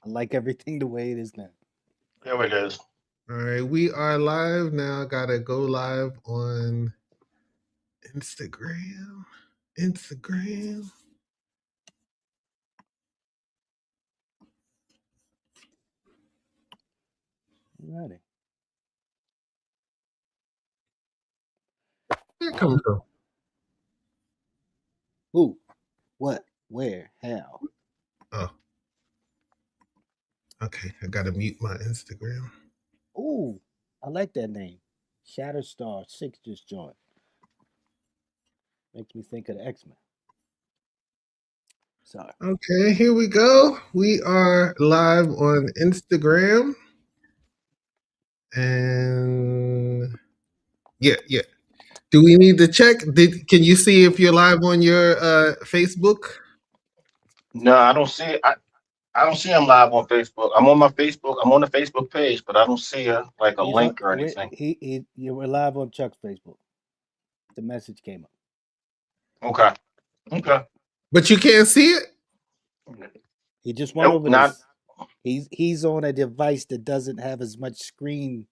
I like everything the way it is now. There it is. All right, we are live now. Gotta go live on Instagram. Instagram. Alrighty. Where it coming from? Who? What? Where? How? Oh, okay. I gotta mute my Instagram. Ooh, I like that name. Shatterstar 6 just joined. Makes me think of the X Men. Sorry. Okay, here we go. We are live on Instagram. And yeah. Do we need to check? Can you see if you're live on your Facebook? No, I don't see it. I don't see him live on Facebook. I'm on my Facebook. I'm on the Facebook page, but I don't see a He's on. link or anything. You were live on Chuck's Facebook. The message came up. Okay. Okay. But you can't see it? He just went Nope. over Not. this. He's on a device that doesn't have as much screen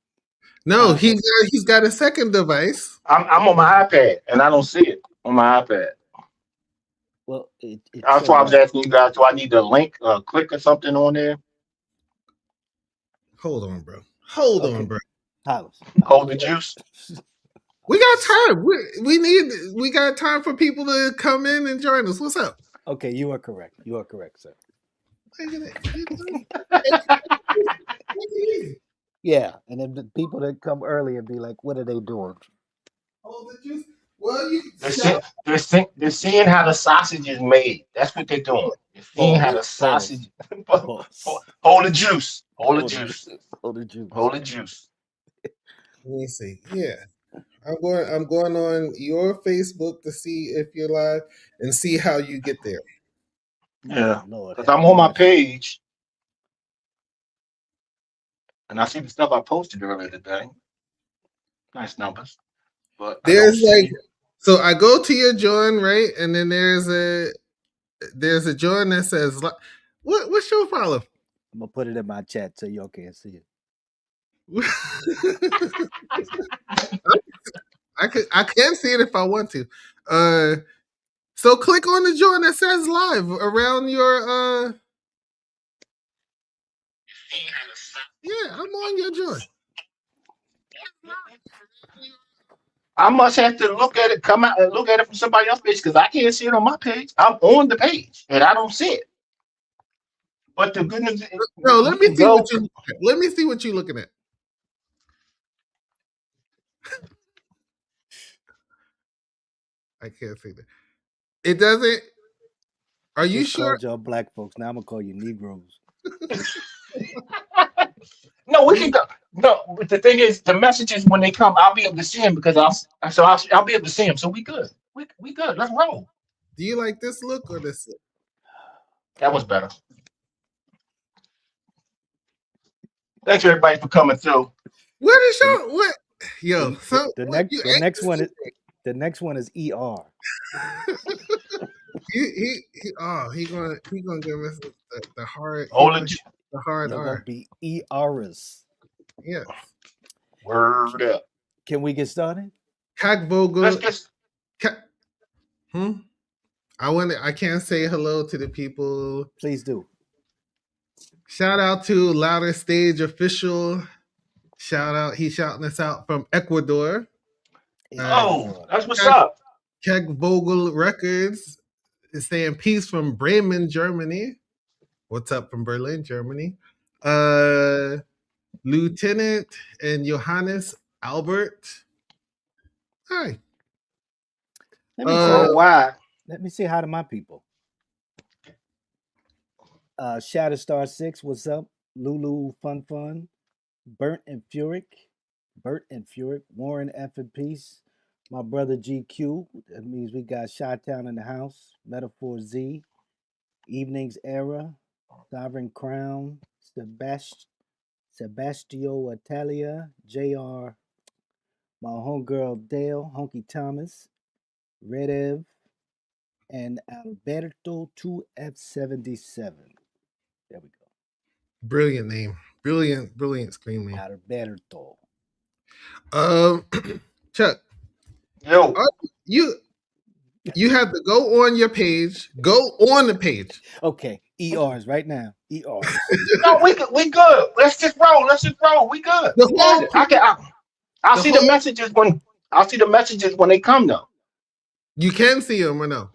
No, time. he's got a second device. I'm on my iPad and I don't see it on my iPad. Well, it That's why showed I was up. asking you guys. Do I need to link, click or something on there? Hold on, bro. Hold on, Okay, bro. Hollis. Hold the juice. We got time. We got time for people to come in and join us. What's up? Okay, you are correct. You are correct, sir. Yeah, and then the people that come early and be like, "What are they doing?" Hold the juice. Well, you They're, see, they're seeing how the sausage is made. That's what they're doing. They're seeing how Pause. the Pause. sausage. Pause. Hold the juice. Hold the Hold the juice. juice. Hold the juice. Hold the juice. let me see. Yeah. I'm going on your Facebook to see if you're live and see how you get there. Yeah. Lord Because have I'm on my mercy. page and I see the stuff I posted earlier today. Nice numbers. But I don't There's like see. so I go to your join, right? And then there's a join that says what's your problem? I'm gonna put it in my chat so y'all can see it. I can see it if I want to. Uh so click on the join that says live around your yeah, I'm on your join. I must have to look at it, come out and look at it from somebody else's page because I can't see it on my page. I'm on the page and I don't see it. But the good news is No, we let me can see what go. you let me see what you're looking at. I can't see that. It doesn't. Are you Just sure? called y'all black folks. Now I'm gonna call you Negroes. No, we can You, go. No, but the thing is, the messages when they come, I'll be able to see them because I'll be able to see them. So we good. We good. Let's roll. do you like this look or this look? That was better. Thanks everybody for coming through. What is The your what? Yo, so the what? next You the next anxious one is today? the next one is ER. He gonna give us the hard. He Hold gonna it. hit the hard Y'all gonna R. be ERs. Yes. Word up. Can we get started? Let's Kackvogel. get. Ka- hmm? I can't say hello to the people. Please do. Shout out to Louder Stage Official. Shout out. He's shouting us out from Ecuador. Uh, Oh, Ecuador. that's what's Keck, up. Keck Vogel Records is saying peace from Bremen, Germany. What's up from Berlin, Germany? Uh, Lieutenant and Johannes Albert. Hi. Let me say Uh, Worldwide. let me say hi to my people. Shatterstar 6, what's up? Lulu Fun Fun. Burnt and Furic. Burt and Furic. Warren F and Peace. My brother GQ. That means we got Shot Town in the house. Metaphor Z. Evenings Era. Sovereign Crown. Sebastio Italia. JR. My homegirl Dale. Honky Thomas. Red Ev. And Alberto 2F77. There we go. Brilliant name. Brilliant screen name. Alberto. Um, Chuck, Yo, you you have to go on your page. Go on the page. Okay, ERs right now. ERs. no, we good. Let's just roll. Let's just roll. We good. The We got whole it. I'll the see the whole. messages when they come though. You can see them or no?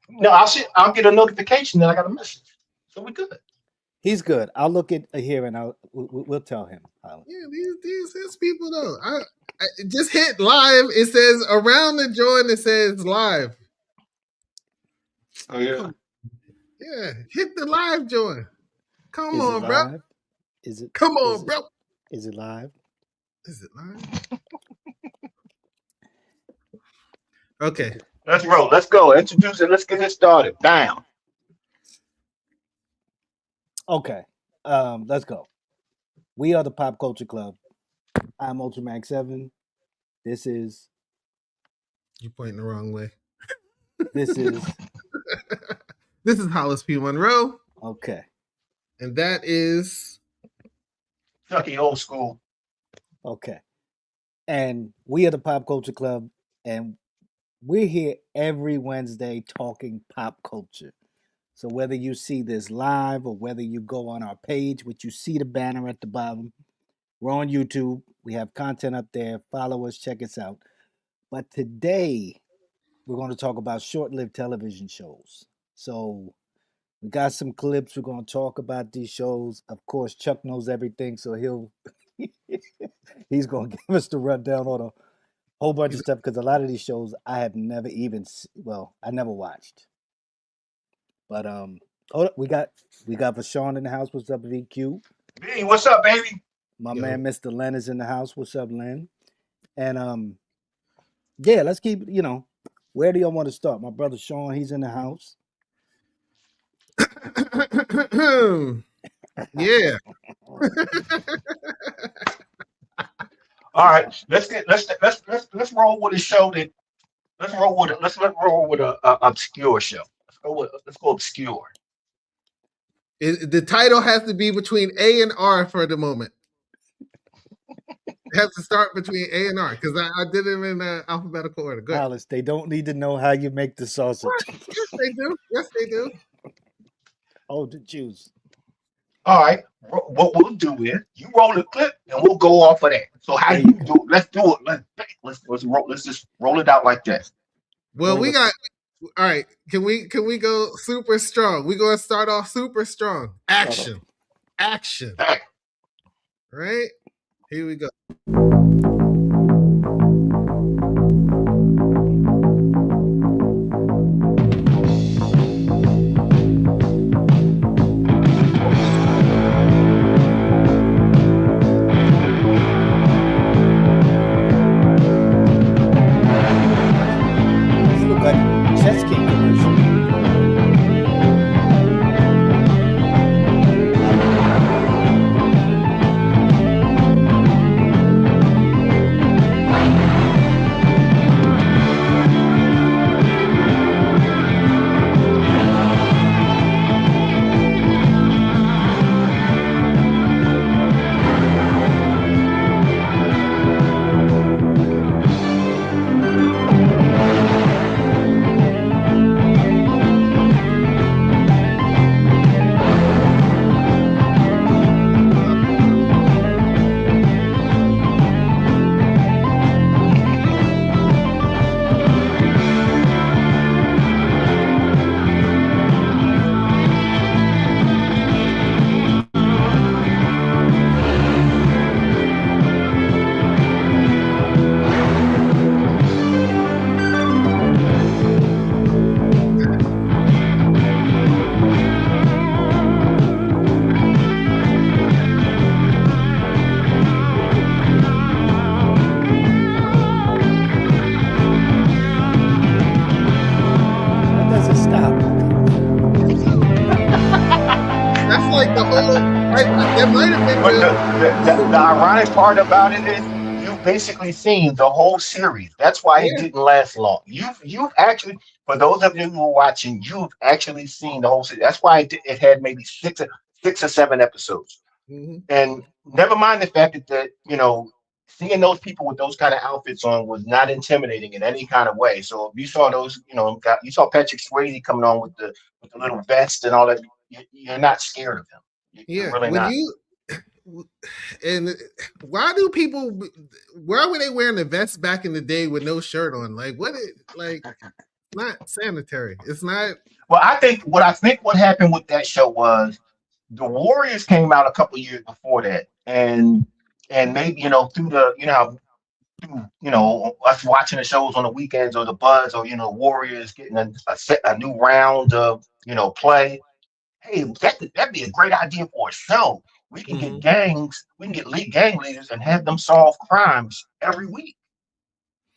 No, I'll get a notification that I got a message. So we good. He's good. I'll look at here and we'll tell him. Yeah, these people though. I just hit live. It says around the join. It says live. Oh yeah. Come, yeah, hit the live join. Come Is it on, bro. live? Is it Come is on, it bro. is it live? Is it live? Okay. Let's roll. Let's go. Introduce it. Let's get it started. Down. Okay. Let's go. We are the Pop Culture Club. I'm Ultramax 7. This is You pointing the wrong way. this is This is Hollis P. Monroe, okay. and that is Chucky old school. Okay. And we are the Pop Culture Club, and we're here every Wednesday talking pop culture. So whether you see this live or whether you go on our page, which you see the banner at the bottom, we're on YouTube. We have content up there. Follow us, check us out. But today we're going to talk about short-lived television shows. So we got some clips. We're going to talk about these shows. Of course, Chuck knows everything, so he's going to give us the rundown on a whole bunch of stuff because a lot of these shows I have never even I never watched. But hold up, we got Vashawn in the house. What's up, VQ? B, what's up, baby? My Yo. man, Mr. Len is in the house. What's up, Len? And yeah, let's keep. Where do y'all want to start? My brother Sean, he's in the house. yeah. All right, let's roll with a show that let's roll with a obscure show. Let's go obscure. The title has to be between A and R for the moment. It has to start between A and R because I did it in alphabetical order. Good. Alice, they don't need to know how you make the sausage. Yes, they do. Yes, they do. Oh, the juice. All right, what we'll do is you roll the clip and we'll go off of that. So how you do it? Let's do it. Let's roll. Let's just roll it out like that. Well, we got. All right, can we go super strong? We're gonna start off super strong. Action. Right? Here we go. This look like Chess King commercial. When does it stop? That's like the whole. There might have been. But the ironic part about it is you've basically seen the whole series. That's why it didn't last long. You've actually, for those of you who are watching, you've actually seen the whole series. That's why it had maybe 6 or 7 episodes. Hmm. And never mind the fact that seeing those people with those kind of outfits on was not intimidating in any kind of way. So if you saw those, you saw Patrick Swayze coming on with the little vest and all that, you're not scared of him. You're Yeah. really When not. you and why do people? Why were they wearing the vest back in the day with no shirt on? Like what? Like not sanitary. It's not. Well, I think what happened with that show was the Warriors came out a couple years before that, and maybe through the how us watching the shows on the weekends or the Buzz or Warriors getting a new round of play. Hey, that'd be a great idea for a show. Mhm. We can get league gang leaders and have them solve crimes every week.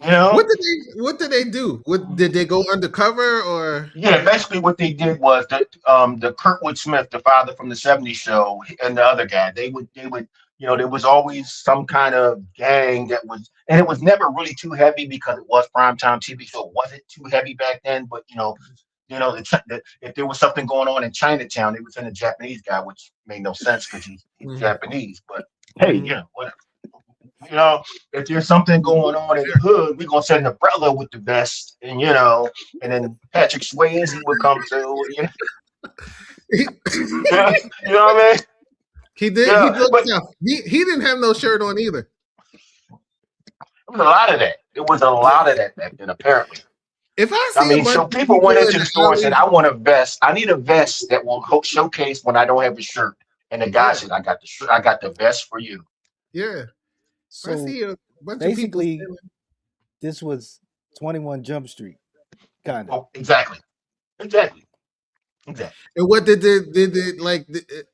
You What know, did they do? What did they go undercover or? Yeah, basically what they did was that the Kurtwood Smith, the father from the '70s show, and the other guy, they would there was always some kind of gang that was, and it was never really too heavy because it was primetime TV, so it wasn't too heavy back then. But if there was something going on in Chinatown, it was in a Japanese guy, which made no sense because he's Mhm. Japanese. But hey, Mhm. whatever. You know, if there's something going on in the hood, we're gonna send a brother with the vest, and then Patrick Swayze would come to, He, you know what I mean? he did. He Yeah, looked but tough. He didn't have no shirt on either. there was a lot of that. There was a lot of that back then, apparently. If I I see a mean, bunch so of people went people in into the the store and said, alley, "I want a vest. I need a vest that will showcase when I don't have a shirt." And the guy yeah, said, "I got the shirt. I got the vest for you." yeah. If I So see a bunch of people basically, standing, this was 21 Jump Street, kind of. Oh, exactly, exactly, exactly. and what did they like?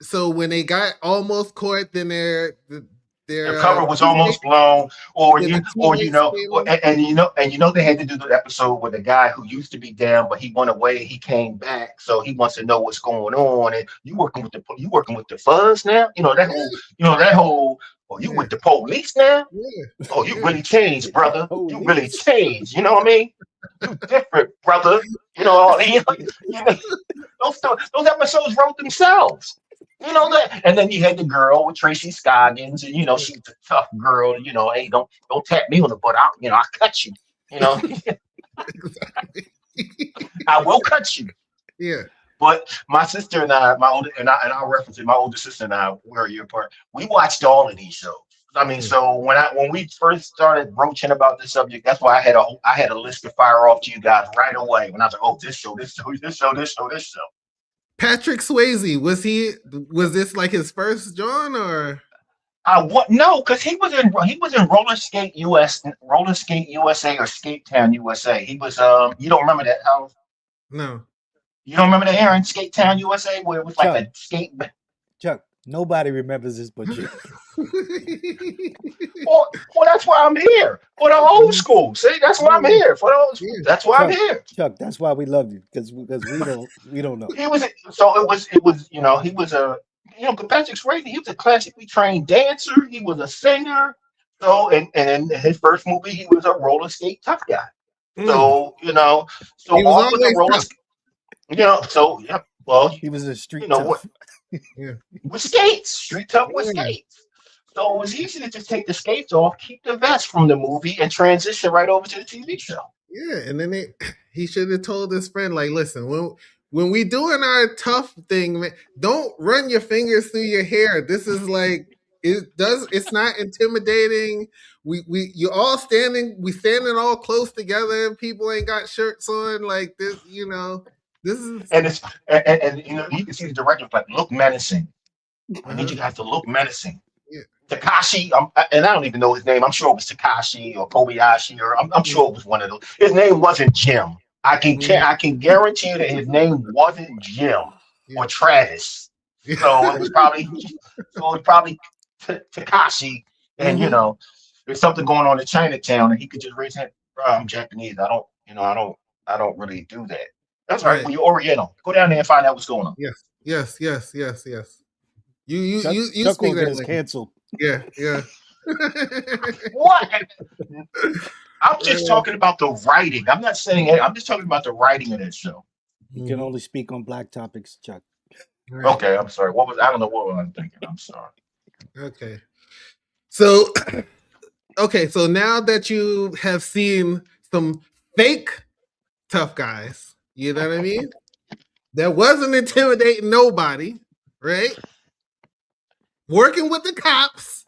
So when they got almost caught, then The their cover was almost teammates, blown, or then the you, or you teammates know, came or, in. and they had to do the episode with a guy who used to be down, but he went away. He came back, so he wants to know what's going on. And you working with the fuzz now? That whole. Oh, you Yeah, with the police now? yeah, Oh, you yeah, really changed, brother. You really Police. changed. You know what I mean? You different, brother. You know, those episodes wrote themselves. You know that, and then you had the girl with Tracy Scoggins, and yeah. she's a tough girl. Hey, don't tap me on the butt. I'll cut you. You know, Exactly. I will cut you. Yeah. But my sister and I, my older and I'll reference it. My older sister and I, we're a year apart. We watched all of these shows. I mean, Mm. so when we first started broaching about this subject, that's why I had a list to fire off to you guys right away. When I was like, oh, this show, this show, this show, this show, this show. Patrick Swayze, was this like his first John or I what No, because he was in Roller Skate USA or Skate Town USA. He was you don't remember that? no? You don't remember that, Aaron? Skate Town USA, where it was like Chuck, a skate. Chuck, nobody remembers this but you. Well, that's why I'm here for the old school. See, that's why I'm Yeah, here for the old school. yeah. That's why I'm Chuck, here. Chuck, that's why we love you because we don't know. He was so it was he was a Patrick Swayze. He was a classically trained dancer. He was a singer. So and in his first movie, he was a roller skate tough guy. Mm. So so He was off with the always roller, tough. so yeah. Well, He was a you street know what tough. Yeah, with skates, street tough with yeah, skates. So it was easy to just take the skates off, keep the vest from the movie, and transition right over to the TV show. yeah. And then he should have told his friend, like, listen, when we doing our tough thing, man, don't run your fingers through your hair. This is like it's not intimidating. We you all standing, we standing all close together. People ain't got shirts on like this. This is And it's and you can see the director like look menacing. I need uh-huh. you guys to look menacing. Yeah. Takashi, and I don't even know his name. I'm sure it was Takashi or Kobayashi, or I'm Mhm, sure it was one of those. His name wasn't Jim. mhm, I can guarantee you that his name wasn't Jim yeah. or Travis. So it was probably Takashi, and Hmm. there's something going on in Chinatown, and he could just raise his hand. Bro, I'm Japanese. I don't really do that. That's all right. Right. Well, you're Oriental. Go down there and find out what's going on. Yes. Yes. Yes. Yes. Yes. You Chuck speak gonna get that us language. canceled. Yeah. Yeah. What? I'm just Uh, talking about the writing. I'm not saying it. I'm just talking about the writing of that show. You can mhm. only speak on black topics, Chuck. Right. Okay, I'm sorry. What was I don't know what I'm thinking. I'm sorry. Okay. So okay, so now that you have seen some fake tough guys, you know what I mean? That wasn't intimidating nobody, right? Working with the cops.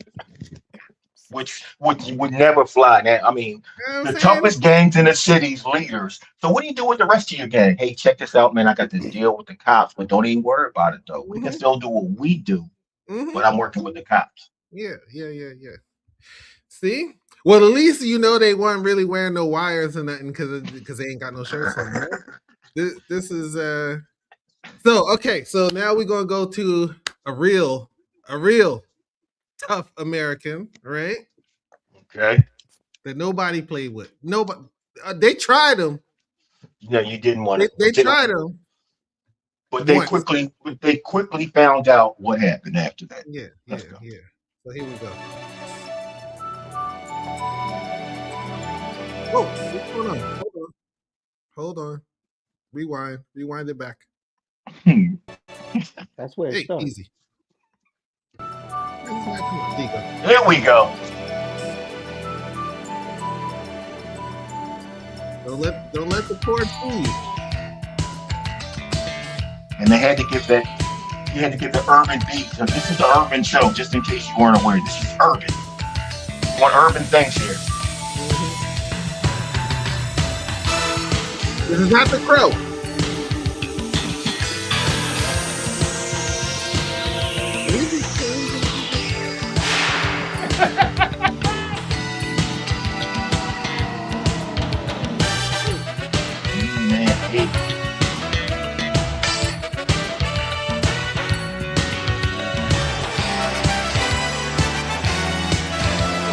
Which would never fly. Now, I mean, You know what I'm the saying? toughest gangs in the city's leaders. So what do you do with the rest of your gang? Hey, check this out, man. I got this deal with the cops, but don't even worry about it though. We can Mm-hmm. still do what we do, Mm-hmm. but I'm working with the cops. Yeah, yeah, yeah, yeah. See? Well, at least you know they weren't really wearing no wires or nothing because they ain't got no shirts on, right? This is so okay. So now we're gonna go to a real tough American, right? Okay. That nobody played with. Nobody. They tried them. No, you didn't want They, to, they tried them but once. they quickly found out what happened after that. Yeah, Let's yeah, go. yeah. So here we go. Whoa, what's going on? Hold on. Hold on. Rewind. Rewind it back. Hmm. That's where it Hey, starts. easy. Why is not coming? There you go. There we go. Don't let the cord fool you. And they had to give that. You had to give the urban beat. So this is the urban show, just in case you weren't aware. This is urban. We want urban things here. Mhm. This is not the crow. Easy, easy, easy. Man, hey,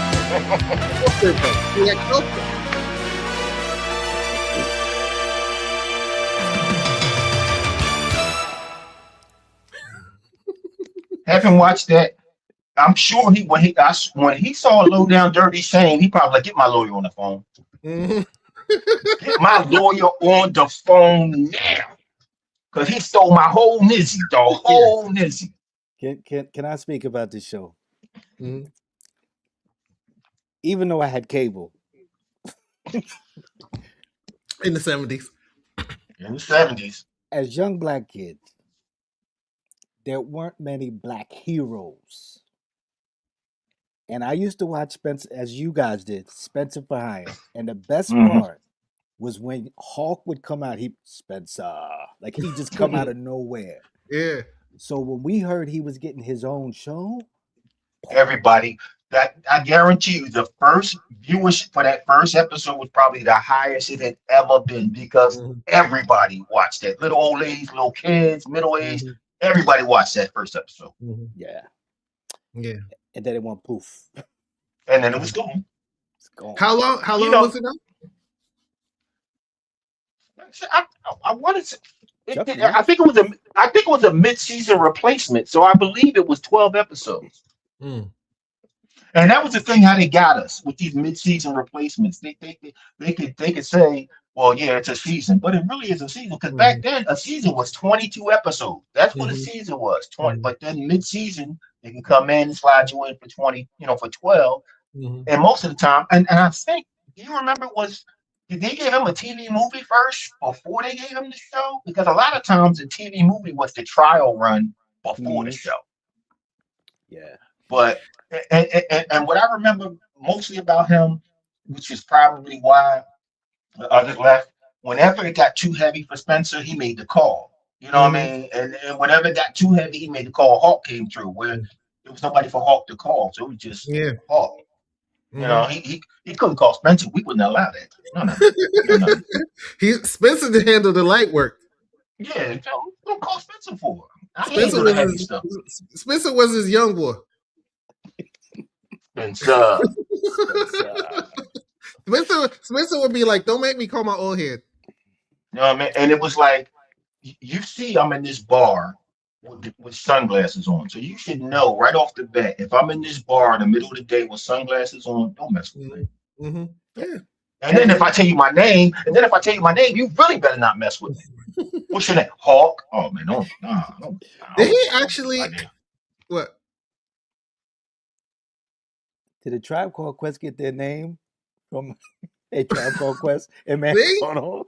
Closer, though. You got closer. haven't watched that. I'm sure when he saw Low Down Dirty Shame, he probably like, get my lawyer on the phone. Mhm. Get my lawyer on the phone now. Cause he stole my whole Nizzy, the Yeah. whole Nizzy. Can I speak about this show? Mhm. Even though I had cable, In the 70s. In the 70s. as young black kids, there weren't many black heroes. And I used to watch Spencer, as you guys did, Spencer for Hire. And the best Hmm. part was when Hawk would come out, he Spencer, like he just come out of nowhere. Yeah. So when we heard he was getting his own show, Everybody, that I guarantee you, the first viewership for that first episode was probably the highest it had ever been because Mhm. everybody watched that. Little old ladies, little kids, middle aged, Mhm. everybody watched that first episode. Mhm. yeah, Yeah. and then it went poof, And then it was Mhm. gone. it's gone. How long You was know, it on? I wanted to. Couple months. I think it was a mid-season replacement, so I believe it was 12 episodes. Mm. And that was the thing how they got us with these mid-season replacements. They could say, well, yeah, it's a season, but it really is a season because back Mhm. then a season was 22 episodes. That's what a Mhm. season was. 20, Mhm. but then mid-season they can come in and slide you in for 20, for 12. Mhm. And most of the time, and I think, do you remember did they give him a TV movie first before they gave him the show? Because a lot of times the TV movie was the trial run before the Hmm. show. Yeah. But and what I remember mostly about him, which is probably why the others left, whenever it got too heavy for Spencer, he made the call. You know what I Mhm. mean? And whenever it got too heavy, he made the call. Hawk came through where there was nobody for Hawk to call, so it was just Yeah. Hawk. Mhm. He couldn't call Spencer. We wouldn't allow that. No, no, no, no, no, no. He Spencer to handle the light work. Yeah, don't call Spencer for it. I Spencer handle the was heavy stuff. Spencer was his young boy. Spencer. Spencer. Spencer would be like, "Don't make me call my old head." You know what I mean? And it was like, you see, I'm in this bar with sunglasses on. So you should know right off the bat, if I'm in this bar in the middle of the day with sunglasses on, don't mess with me. Mm-hmm. Yeah. And then if I tell you my name, you really better not mess with me. What's your name? Hawk. Oh man, no, nah, Did he don't do it actually? like that. What? Did a Tribe Called Quest get their name from a Tribe Called Quest? And man, They hold on.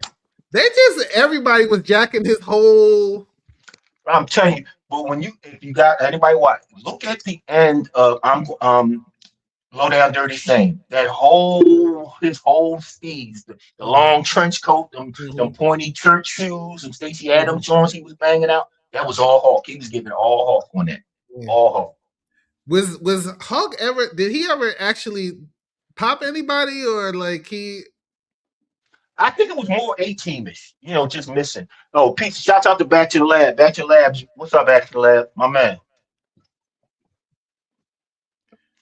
they just everybody was jacking his whole. I'm telling you, but when you if you got anybody watch, look at the end of I'm Low Down Dirty Thing. That whole his whole steez, the Mhm, long trench coat, them mhm, pointy church shoes, and Stacey mhm. Adams joints he was banging out. That was all Hawk. He was giving all Hawk on that. Yeah. All Hawk. Was Hawk ever? Did he ever actually pop anybody or like he? I think it was more A-teamish, just missing. Oh, Pete, shouts out to Back to the Lab. Back to the Labs. What's up, Back to the Lab? My man.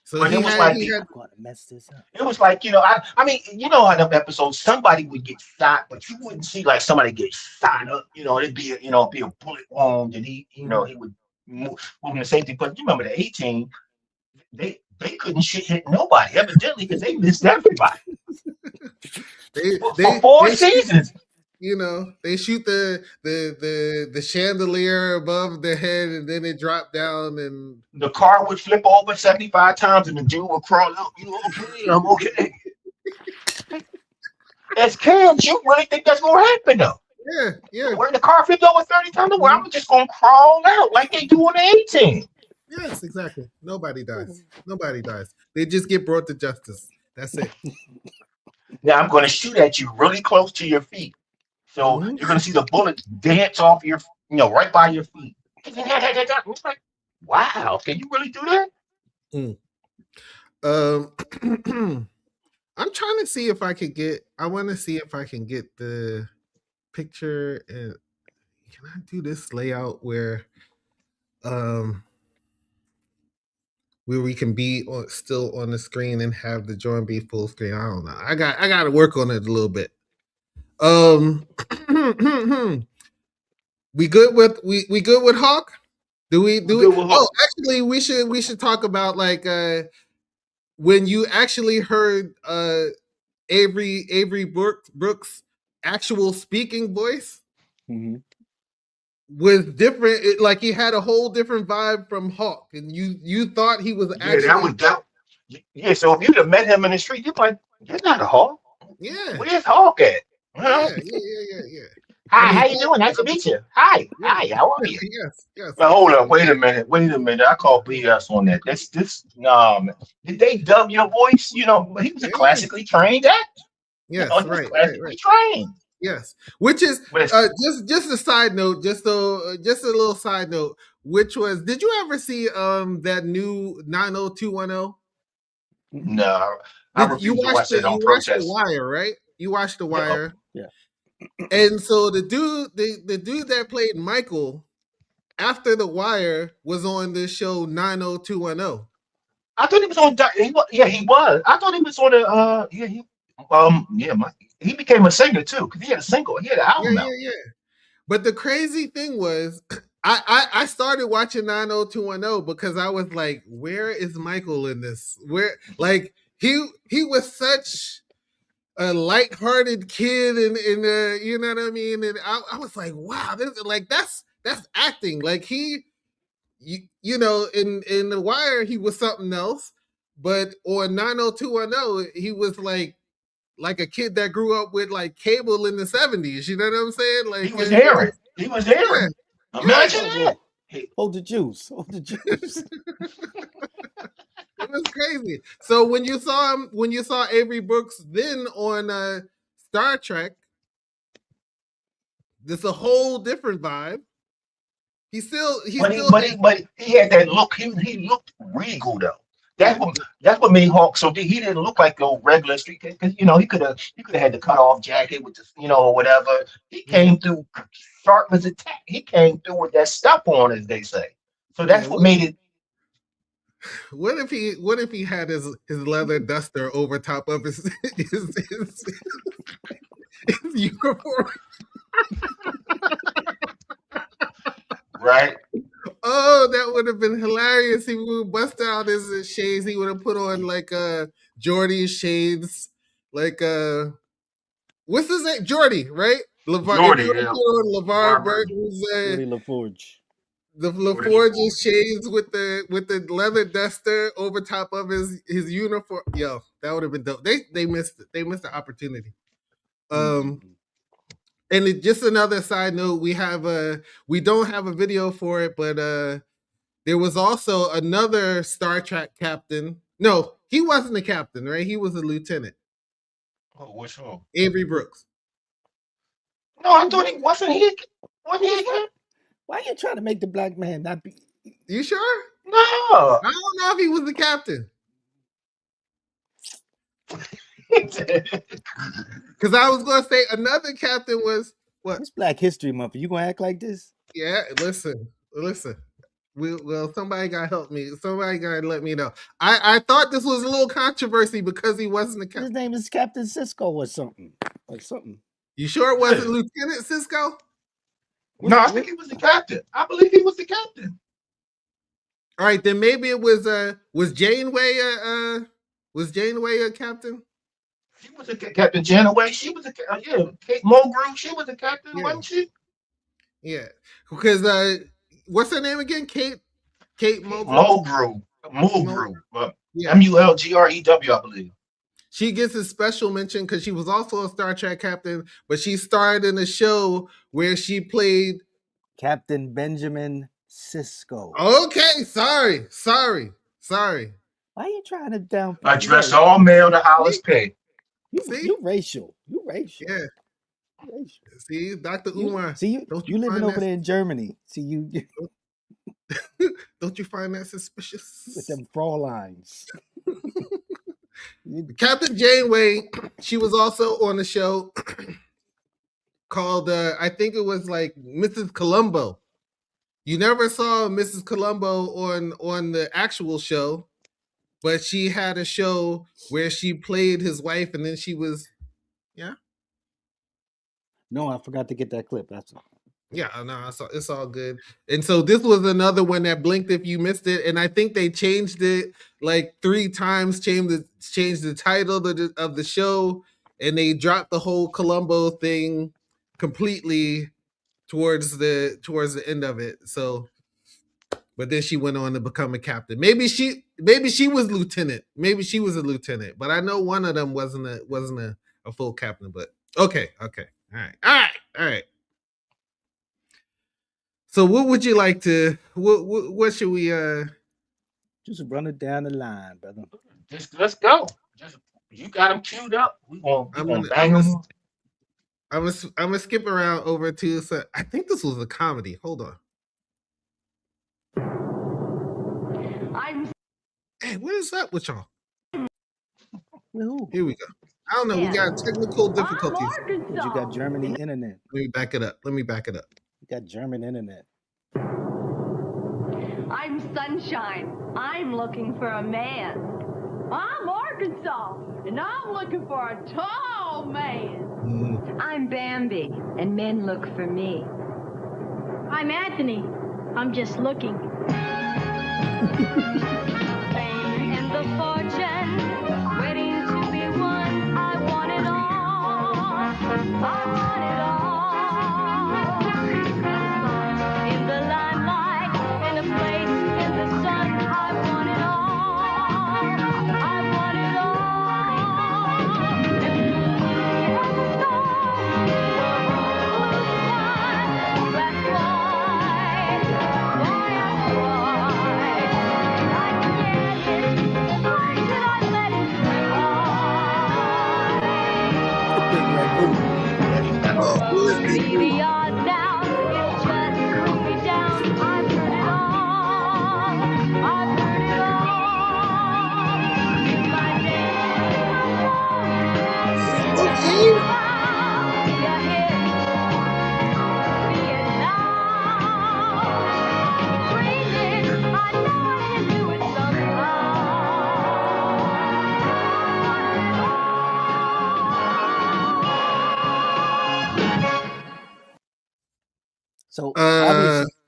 So But he it was had like he had. I'm gonna mess this up. it was like, I mean, how them episodes, somebody would get shot, but you wouldn't see like somebody get shot up, it'd be be a bullet wound and Mhm. he would move in the safety. But you remember the 18, they couldn't shit hit nobody, evidently, because they missed everybody. They For they four they shoot seasons. they shoot the chandelier above their head and then it dropped down and The car would flip over 75 times and the dude would crawl out. You okay? I'm okay. As kids, you really think that's gonna happen though. yeah, yeah. Where the car flipped over 30 times, where Mhm. I'm just gonna crawl out like they do on the 18. Yes, exactly. Nobody dies. Nobody dies. They just get brought to justice. That's it. Now I'm gonna shoot at you really close to your feet. So Hmm. you're gonna see the bullet dance off right by your feet. It's like, wow, can you really do that? Mm. Um, I'm trying to see if I could get. I want to see if I can get the picture and can I do this layout um where we can be still on the screen and have the joint be full screen. I don't know. I got to work on it a little bit. Um, we good with Hawk? Do we We're do it? good with Oh, hope. actually, we should talk about like when you actually heard Avery Brooks actual speaking voice Mm-hmm. was different. Like he had a whole different vibe from Hawk, and you thought he was Yeah, that actually was that. Yeah, so if you'd have met him in the street, you'd be like, "You're not a Hawk. yeah Where's Hawk at?" yeah. I Hi, mean, how you doing? Nice to meet you. Hi, yeah, hi, how are you? yes, yes. Well, hold up, wait a minute. I call BS on that. This nah, man. Did they dub your voice? He was a Yeah. classically trained actor. Yes, He was right. classically trained. Yes. Which is But it's just a side note, just a little side note, which was did you ever see that new 90210? no, I Did you refuse to watch watch that on you watched The protest. Wire, right? You watched The Yeah, Wire. Yeah. And so the dude that played Michael after The Wire was on this show 90210. I thought he was on. Yeah, he was. I thought he was on a. Yeah, yeah, he became a singer too because he had a single. He had an Yeah, album yeah, out. yeah. But the crazy thing was, I started watching 90210 because I was like, where is Michael in this? Where like he was such a light-hearted kid and you know what I mean? And I was like, wow, this like that's acting. Like in The Wire he was something else, but on 90210 he was like a kid that grew up with like cable in the 70s. You know what I'm saying? He Like was it hearing. was He was yeah, hearing. yeah. Imagine Whoa, that. whoa. He, Hold the juice. Hold the juice. It was crazy. So when you saw Avery Brooks then on Star Trek, it's a whole different vibe. He still had but he had that look. He looked regal though. yeah, That's what made Hawk so big. He didn't look like the regular street kid because he could have had the cut off jacket with the or whatever. He mhm. came through sharp as a tack. He came through with that stuff on, as they say. So Yeah. that's what made it. What if he had his leather duster over top of his uniform? Right. Oh, that would have been hilarious. He would bust out his shades. He would have put on like Jordy's shades, like what's his name? Jordy, right? LeVar, if Jordy, you yeah. don't know, LeVar LeVar Burton Burton. was Jordy LaForge. the Jordy LaForge's LaForge. shades with the leather duster over top of his uniform. Yo, that would have been dope. They missed it. They missed the opportunity. Mm. And just another side note, we don't have a video for it, but there was also another Star Trek captain. No, he wasn't a captain, right? He was a lieutenant. Oh, which one? Avery Brooks. No, I thought he wasn't. Wasn't he again? Why are you trying to make the black man not be? You sure? No. I don't know if he was the captain. Because I was going to say another captain was what? It's Black History Month. You gonna act like this? Yeah, listen. Well, somebody got to help me. Somebody got to let me know. I thought this was a little controversy because he wasn't the His captain. name is Captain Cisco or something. Or something. You sure it wasn't Lieutenant Cisco? No, I think he was the captain. I believe he was the captain. All right, then maybe it was Janeway a captain? She was a Captain Janaway. She was a yeah. Kate Mulgrew. She was a captain, Yeah. wasn't she? Yeah. Because what's her name again? Kate Mulgrew. Mulgrew. Yeah. Mulgrew, I believe. She gets a special mention because she was also a Star Trek captain, but she starred in a show where she played Captain Benjamin Cisco. Okay, sorry. Why are you trying to down? Address all male to highest pay. You racial. You racial. Yeah. You racial. See, Dr. Umar. Don't you living over there in Germany. See you. Don't you find that suspicious? With them Fräuleins. Captain Janeway, she was also on a show called I think it was like Mrs. Columbo. You never saw Mrs. Columbo on the actual show, but she had a show where she played his wife, and then she was, yeah. No, I forgot to get that clip. That's all. Yeah, no, it's all good. And so this was another one that blinked if you missed it. And I think they changed it like 3 times, changed the title of the show, and they dropped the whole Columbo thing completely towards the end of it. So, but then she went on to become a captain. Maybe she was lieutenant. Maybe she was a lieutenant. But I know one of them wasn't a full captain. But okay. All right. So what would you like to what should we just run it down the line, brother? Let's go. You got them queued up. We gonna bang them. I'm gonna skip around over to I think this was a comedy. Hold on. Hey, what is up with y'all? No. Here we go. I don't know. We got technical difficulties. But you got Germany internet. Let me back it up. You got German internet. I'm Sunshine. I'm looking for a man. I'm Arkansas, and I'm looking for a tall man. I'm Bambi, and men look for me. I'm Anthony. I'm just looking. Fame and the fortune, waiting to be won. I want it all. I want it all. In the limelight, in a place in the sun. I want it all. I want it all. And the stars, that's why I can get it. Why should I let it the odds now, it's just cool me down. I've heard it all. I've heard it all. My So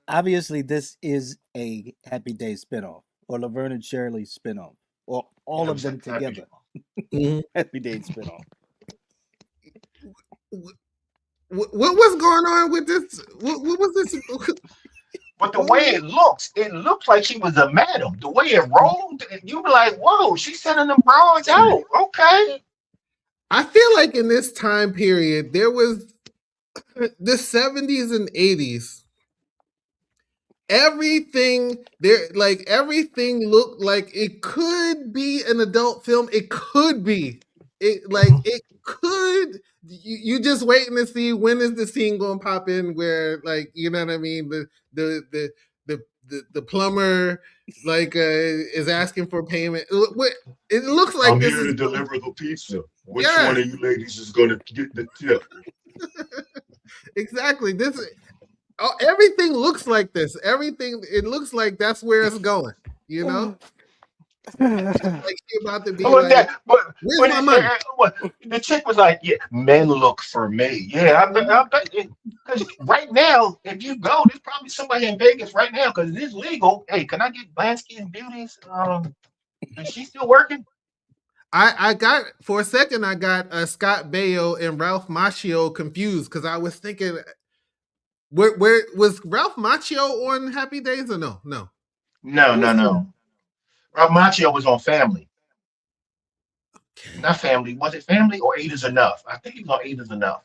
obviously this is a Happy Days spinoff or Laverne and Shirley spinoff or all of them together. Happy Days spinoff. What was going on with this? What was this? But the What way was it looks like she was a madam. The way it rolled, you be like, whoa, she's sending them bras out. Okay. I feel like in this time period, there was the 70s and 80s. Everything looked like it could be an adult film. It could be. Mhm. It could. You just waiting to see when is the scene going to pop in where, like, you know what I mean, the plumber, like, is asking for payment. It looks like I'm this here is to deliver the pizza. Which yeah, one of you ladies is going to get the tip? exactly. Everything looks like this. Everything, it looks like that's where it's going. You know, like she about to be But like, that, but "Where's my money?" what, the chick was like, yeah, men look for me. Yeah, I bet. Because right now, if you go, there's probably somebody in Vegas right now because it is legal. Hey, can I get Blansky and Beauties? Is she still working? I got for a second. I got Scott Baio and Ralph Macchio confused because I was thinking, where was Ralph Macchio on Happy Days or no? No, No, who no, was he? no. Ralph Macchio was on Family, Okay, not Family. Was it Family or Eight Is Enough? I think he was on Eight Is Enough.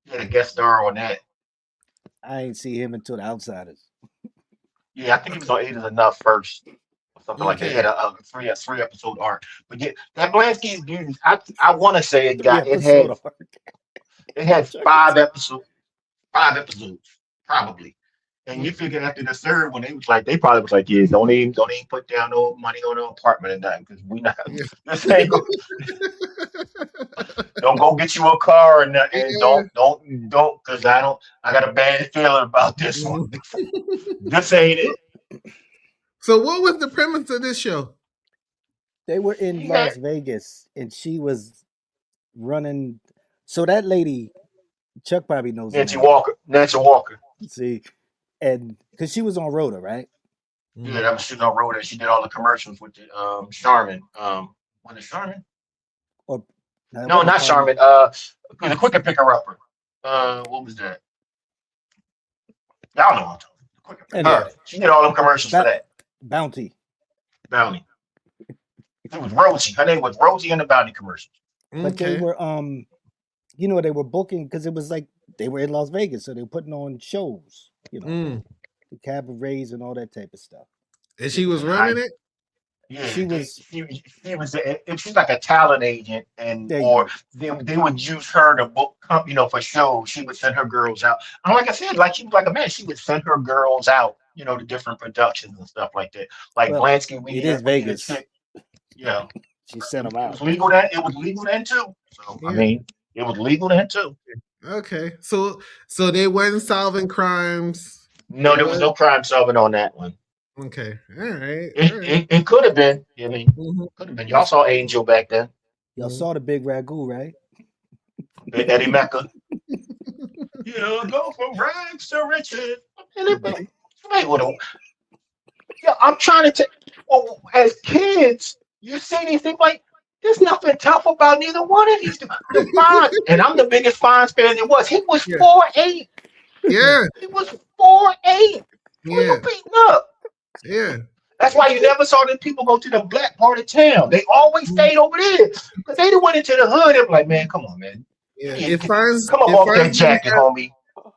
He had a guest star on that. I ain't see him until The Outsiders. Yeah, I think he was on Eight Is Enough first, or something like that. He okay, had a three episode arc. But yeah, that Blansky's Beauties, I want to say Three episode arc. it had Chuck it. 5 episodes, probably. And you figure after the third one, they was like, they probably was like, yeah, don't even put down no money on no apartment or nothing, because we not yeah, this ain't go, don't go get you a car or nothing. And yeah. don't, because I got a bad feeling about this one. Mhm. This ain't it. So, what was the premise of this show? They were in He had Las Vegas and she was running. So that lady, Chuck probably knows her name. Nancy Walker. See, and because she was on Rhoda, right? Yeah, that was she on road and she did all the commercials with the Charmin. Was it Charmin? Or no, it No, wasn't not Carmen. Charmin. The quick and picker upper. What was that? Y'all know what I'm talking about. The quick and picker. Anyway, She did all them commercials for that. Bounty. Bounty. It was Rosie. Her name was Rosie in the Bounty commercials. But they Okay. were they were booking because it was like they were in Las Vegas, so they were putting on shows, Mm. the cabarets and all that type of stuff. And she was And running it. yeah, She was she was she's like a talent agent, and there. You or go. they would use her to book, for shows. She would send her girls out. And like I said, like she was like a man. She would send her girls out, to different productions and stuff like that. Like Well, Blansky, it is we need a Vegas. chick. Yeah, She sent them it out. was legal then. It was legal then too. So I Yeah. mean, it was legal then too. Okay. So they weren't solving crimes. No, It there was was no crime solving on that one. okay. All right. All It right. it, it could have been. I mean, Mhm. could have been. Y'all, Y'all saw Angel back then. y'all Mhm. saw the big ragu, right? Eddie Mecca. Go from rags to riches. Somebody would have. Yeah, I'm trying to tell. Well, as kids, you see these things like there's nothing tough about neither one of these. The Fonz, and I'm the biggest Fonz fan there was. He was Yeah. 4'8". Yeah. He was 4'8". Who you Yeah. beating up? Yeah. That's why you never saw them people go to the black part of town. They always stayed over there because they done went into the hood. They're like, man, come on, man. Yeah. Come up If off Fonz that didn't jacket, have homie.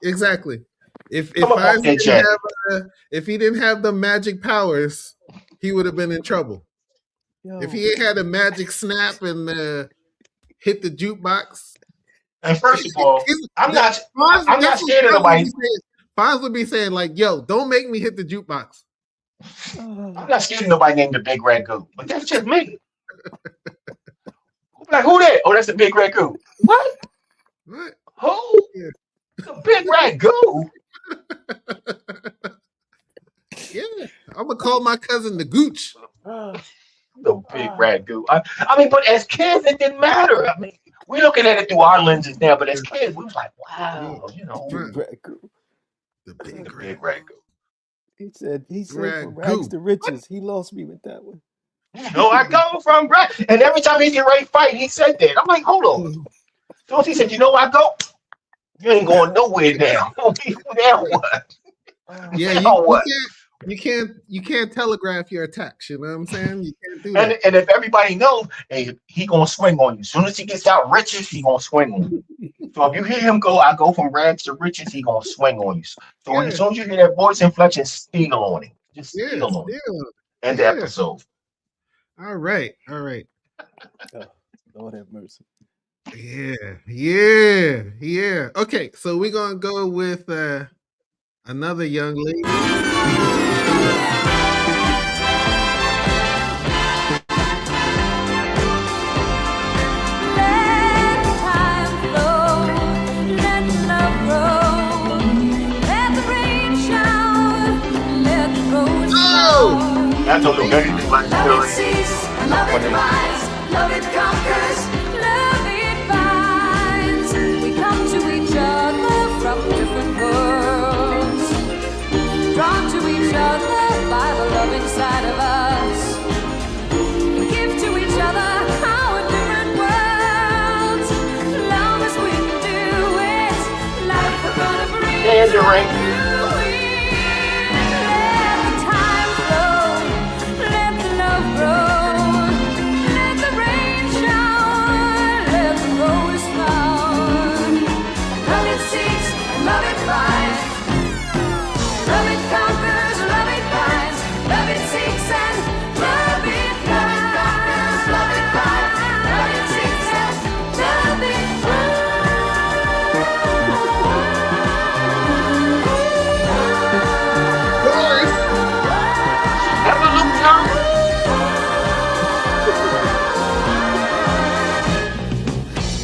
exactly. If Come up off Fonz that didn't jacket. if he didn't have the magic powers, he would have been in trouble. If Yo, he had a magic snap and hit the jukebox, And first of all, I'm that, not I'm that's not what scared of Fonz would be nobody. saying. Fonz would be saying like, "Yo, don't make me hit the jukebox." I'm not scared of nobody named the Big Red Goat. But that's just me. Like, who that? Oh, that's the Big Red Goat. What? What? Who? Yeah. The Big Red Goat? Yeah, I'm gonna call my cousin the Gooch. The Big Red Goat. I mean, but as kids, it didn't matter. I mean, we're looking at it through our lenses now, but as kids, we was like, Yeah. wow, Right. big ragu. The the big Big red, Red Goat. He said from rags Ragu. to riches. He lost me with that one. I go from Brad. And every time he get ready to fight, he said that. I'm like, hold on. So he said, I go? You ain't going nowhere now. Now what? Yeah, Now what? you can't telegraph your attacks. You know what I'm saying? You can't do And that. and if everybody knows, hey, he gonna swing on you. As soon as he gets out riches, he gonna swing on you. So if you hear him go, I go from rags to riches, he gonna swing on you. So as Yeah, soon as you hear that voice inflection, steal on him. Just yeah, steal on him. still, End the yeah. episode. All right, all right. Oh, Lord have mercy. Yeah, yeah, yeah. Okay, so we're gonna go with another young lady. Let time flow, let love grow, let the rain shower, let the rose Oh, flower. I don't know anything about Love it Philly. sees, I'm love it funny. finds, love it conquers, love it binds. We come to each other from different worlds, drawn to each other by the love inside of us. We give to each other our different worlds. Long as we can do it, life we're gonna breathe Tangerine. right through it. Let the time flow, let the love grow, let the rain shower, let the rose flower. Love it seeks and love it finds. Love it conquers, love it binds. Love it seeks and love it finds. Love it binds, love it seeks and love it Boris. She never lose her.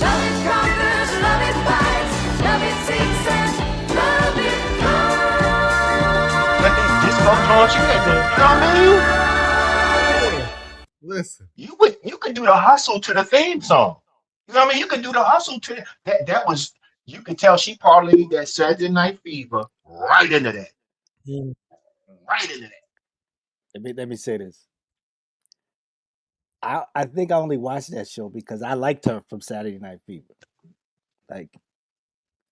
Love it conquers, love it binds. Love it seeks and love it Let these disco joints, you got to, you know what I mean? Listen. You could do the hustle to the theme song. You know what I mean? You could do the hustle to that was you could tell she parlayed that Saturday Night Fever right into that. Mm. Right into that. Let me say this. I think I only watched that show because I liked her from Saturday Night Fever. Like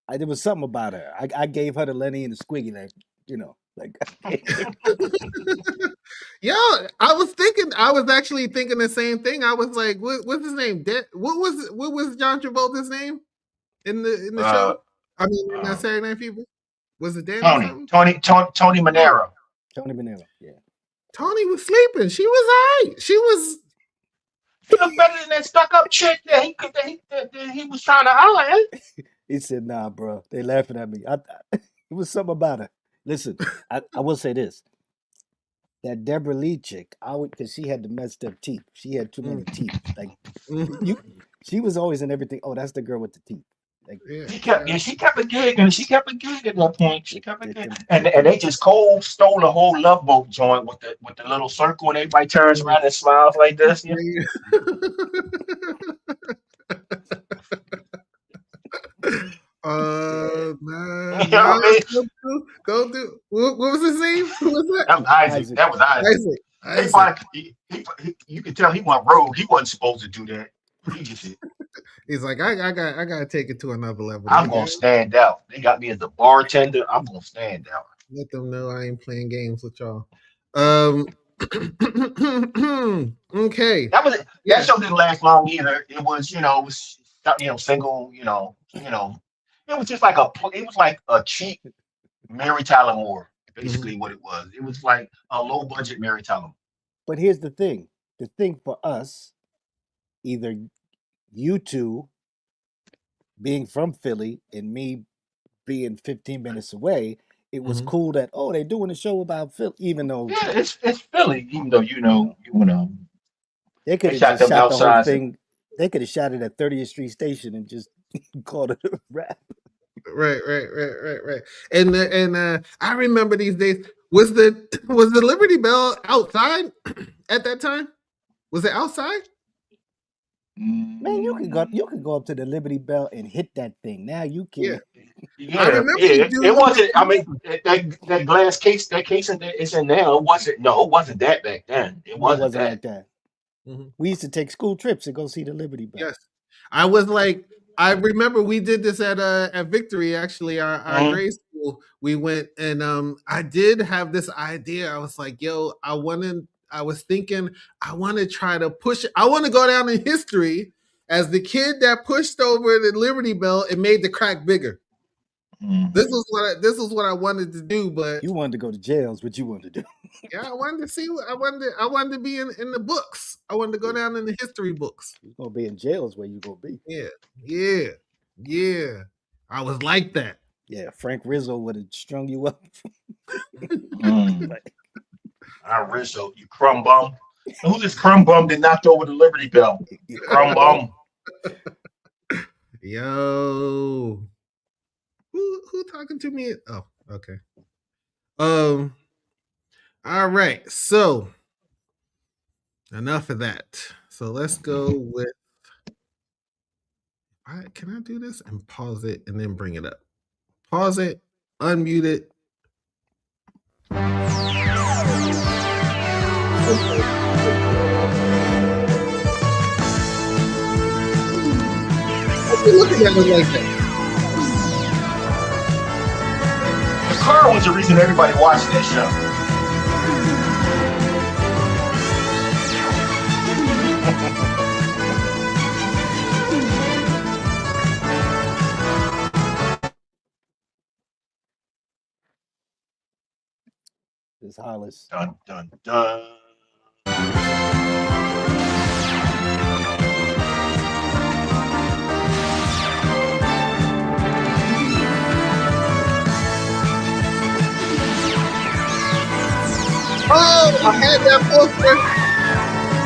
there was something about her. I gave her the Lenny and the Squiggy, like Yo, I was actually thinking the same thing. I was like, what's his name? What was John Travolta's name in the Uh, show? I mean, in uh Saturday Night Fever. Was it Danny Tony, something? Tony Yeah. Manero. Tony Manero. Yeah, Tony was sleeping. She was all right. She was. He looked better than that stuck up chick that he was trying to holler at. he said, "Nah, bro, they laughing at me." It was something about her. Listen, I will say this: that Deborah Lee chick, I would because she had the messed up teeth. She had too many teeth. Like Mm. you, she was always in everything. Oh, that's the girl with the teeth. Like Yeah, Yeah, she kept a gig, and she kept a gig at that point. She kept a with gig, them and with them. they just cold stole the whole Love Boat joint with the little circle, and everybody turns yeah. around and smiles like this. Yeah, Nah, you know nah, what I mean? don't do. What was his name? Who was that? That was Isaac. Isaac. That was Isaac. Isaac. He Isaac. probably you could tell he went rogue. He wasn't supposed to do that. He just said, He's like, I gotta take it to another level. "I'm gonna stand out." They got me as the bartender. I'm gonna stand out. Let them know I ain't playing games with y'all. Um. Okay. That was that Yeah. show didn't last long either. It was it was single. It was just like it was like a cheap Mary Tyler Moore, Mhm. basically what it was. It was like a low budget Mary Tyler Moore. But here's the thing: for us, either you two being from Philly and me being 15 minutes away, it was Mhm. cool that they're doing a show about Philly, even though Yeah, it's Philly, even though you know they could they have shot just them shot the whole outside. thing. They could have shot it at 30th Street Station and just called it a rap. Right. And I remember these days. Was the was the Liberty Bell outside at that time? Was it outside? Man, you Mm, could go up to the Liberty Bell and hit that thing. Now you Yeah. can't. I yeah, remember yeah. the It dude who was wasn't. I mean, that glass case, that casing that is in there. It wasn't. No, it wasn't that back then. It It wasn't wasn't that. like that. Mhm. We used to take school trips to go see the Liberty Bell. Yes. I was like, I remember we did this at Victory, actually, our Mhm. grade school. We went and I did have this idea. I was like, yo, I was thinking I want to try to push I want to go down in history as the kid that pushed over the Liberty Bell and made the crack bigger. Mhm. This was what I wanted to do, but You wanted to go to jail is what you wanted to do. yeah, I wanted to see what I wanted to be in the books. I wanted to go down in the history books. You're gonna be in jail is where you gonna be. Yeah, yeah, yeah. I was like that. Yeah, Frank Rizzo would have strung you up. Mm. I Rizzo, you crumb bum. Who's this crumb bum that knocked over the Liberty Bell? You Crumb bum. Yo, who talking to me? Oh, okay. Um. All right. So enough of that. So let's go with. Can I do this and pause it and then bring it up? Pause it, unmute it. Why you looking at me like that? The car was the reason everybody watched that show. It's Hollis. Dun dun dun. Oh, I had that poster.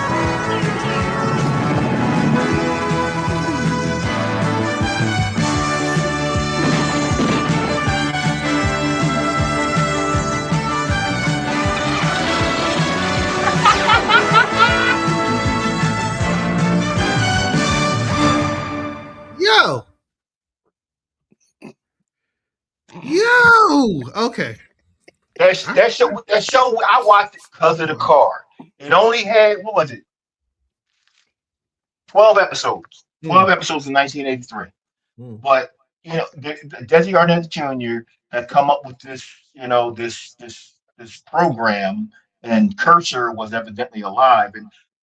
Yo. Yo. Okay. That show I watched it because of the car. It only had what was it? 12 episodes. 12 episodes in 1983. But you know, Desi Arnaz Jr. had come up with this, you know, this program, and Cursor was evidently alive,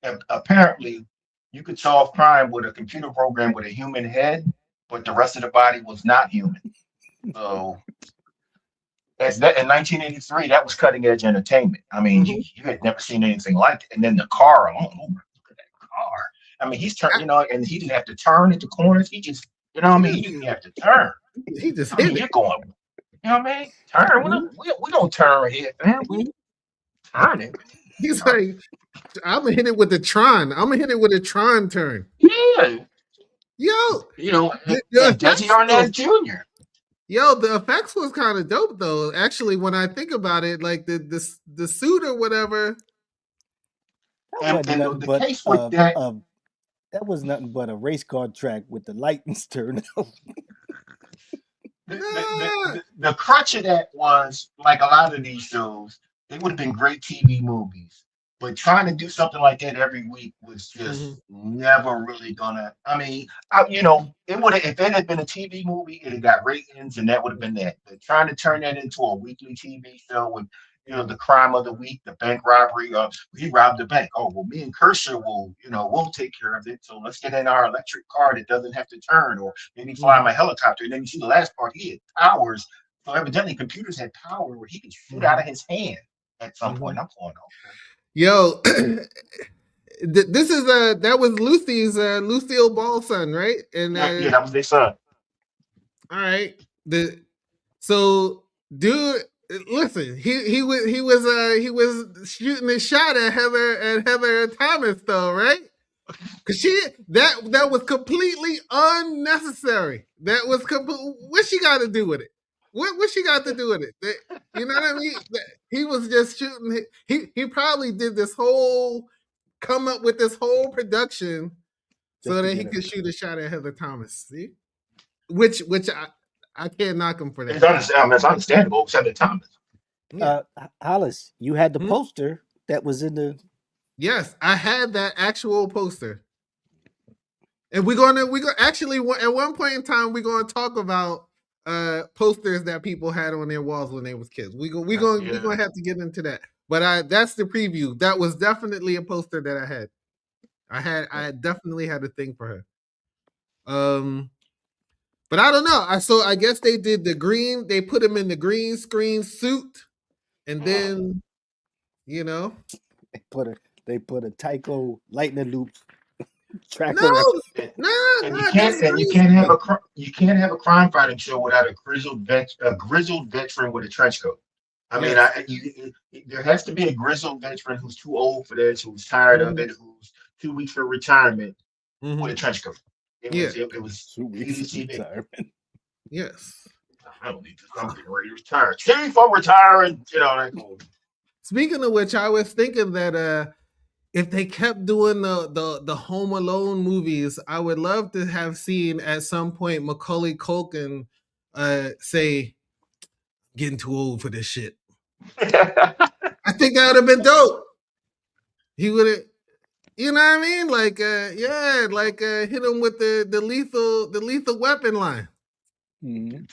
and apparently you could solve crime with a computer program with a human head, but the rest of the body was not human. So as that in 1983, that was cutting edge entertainment. I mean, you had never seen anything like it. And then the car alone, oh, look at that car. I mean, he's turned, you know, and he didn't have to turn at the corners. He just, you know what I mean? He didn't have to turn. He just I mean, hit you're it. going, you know what I mean? Turn. We don't turn here, man. We turn it. He's like, I'm gonna hit it with the Tron. I'm gonna hit it with a Tron turn. Yeah. Yo, You know, the and Desi effects, Arnaz Jr. yo, the effects was kind of dope though. Actually, when I think about it, like the suit or whatever. That wasn't And nothing the but case with that, that was nothing but a race car track with the lightings turned off. the crutch of that was like a lot of these shows, they would have been great TV movies. But trying to do something like that every week was just never really gonna. I mean, you know, it would have if it had been a TV movie, it had got ratings, and that would have been that. But trying to turn that into a weekly TV show with, you know, the crime of the week, the bank robbery, he robbed the bank. Oh well, me and Cursor will, you know, we'll take care of it. So let's get in our electric car that doesn't have to turn, or maybe fly my helicopter. And then you see the last part, he had powers. So evidently, computers had power where he could shoot out of his hand at some point. I'm going, okay. Yo, this is that was Lucy's Lucille Ball's son, right? And Yeah, that was their son. all right, so dude, listen, he was shooting a shot at Heather Thomas though, right? Cause that was completely unnecessary. That was what she got to do with it? What she got to do with it? You know what I mean? He was just shooting. He probably did this whole come up with this whole production so that he could shoot a shot at Heather Thomas. See, which I can't knock him for that. It's understandable. Heather Thomas. Hollis, you had the poster that was in the. Yes, I had that actual poster. And we're gonna actually at one point in time we're gonna talk about posters that people had on their walls when they was kids. We're gonna have to get into that. But that's the preview. That was definitely a poster that I had. I definitely had a thing for her. But I don't know. I guess they did the green. They put him in the green screen suit, and then you know, They put a Tyco lightning loop track no, around. And no, that's you crazy. can't have you can't have a crime fighting show without a grizzled veteran with a trench coat. I mean, Yes. there has to be a grizzled veteran who's too old for this, who's tired of Mhm, it, who's 2 weeks for retirement with a mhm. trench coat. Yeah. It was 2 weeks of ADCV. retirement. Yes. I don't need this. I'm getting ready to retire. Chief, I'm retiring. You know that cool. Speaking of which, I was thinking that if they kept doing the Home Alone movies, I would love to have seen at some point Macaulay Culkin say, "Getting too old for this shit." I think that would have been dope. He would have, you know what I mean? Like, yeah, like hit him with the lethal weapon line. Mhm.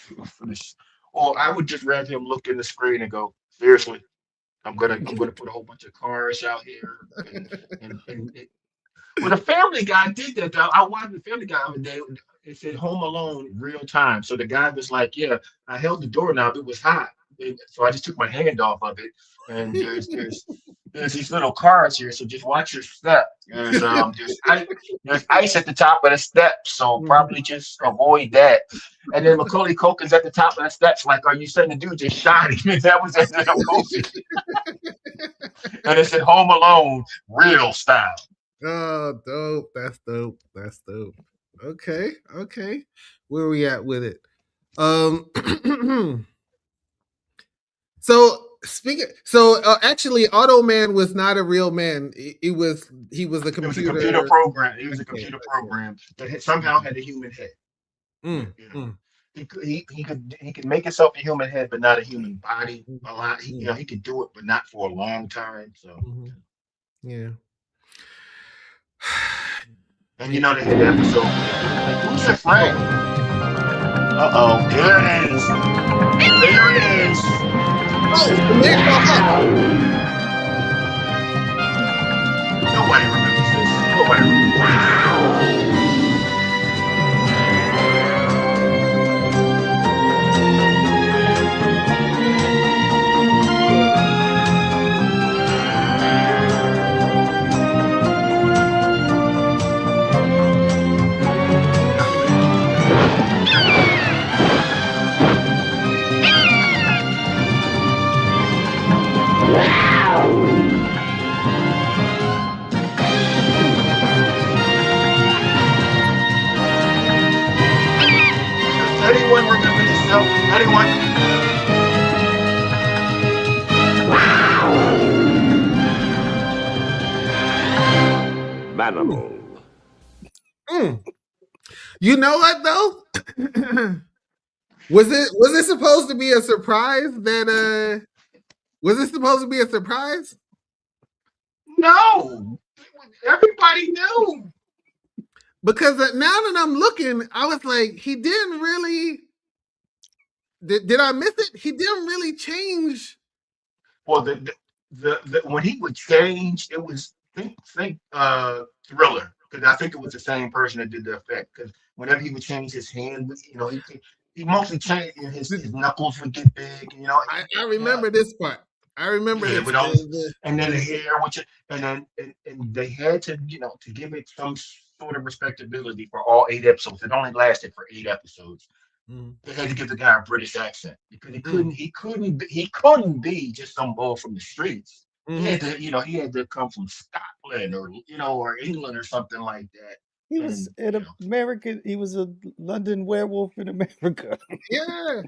Or I would just rather him look in the screen and go, seriously, I'm gonna put a whole bunch of cars out here and well, the Family Guy did that. Though. I watched the Family Guy the other day. It said Home Alone real time. So the guy was like, "Yeah, I held the doorknob. It was hot, so I just took my hand off of it. And there's these little cars here. So just watch your step. There's ice at the top of the steps. So probably just avoid that. And then Macaulay Culkin's at the top of the steps. Like, are you saying the dude just shot him? And that was in the movie. And it said Home Alone real style. Oh, dope. That's dope. That's dope. Okay. Okay. Where we at with it? So actually Auto Man was not a real man. He was a It was a computer computer. program. It was a Okay, computer okay. program that somehow had a human head. Mm, You know, mm, he could make himself a human head, but not a human body. mm, A lot, mm, he could do it, but not for a long time. So, mhm. Yeah. and Yeah. they had the episode where he was like, "Who's your friend?" Uh-oh, there it is. There it is. Oh, the man got up. Nobody remembers this. Nobody remembers this. Does anyone remember this show? Anyone? Manimal. Mm. You know what though? Was it supposed to be a surprise that was it supposed to be a surprise? No. Everybody knew. Because now that I'm looking, I was like, he didn't really. Did I miss it? He didn't really change. Well, the when he would change, it was think Thriller, because I think it was the same person that did the effect. Because whenever he would change his hand, he mostly changed, and his knuckles would get big. I Yeah, remember this part. I remember yeah, this. with all this, and then the hair, and then and they had to to give it some sort of respectability for all 8 episodes. It only lasted for 8 episodes. Mm, They had to give the guy a British accent because mm, he couldn't be just some boy from the streets. He mhm. had to he had to come from Scotland or or England or something like that. He was And an American. He was a London werewolf in America. Yeah.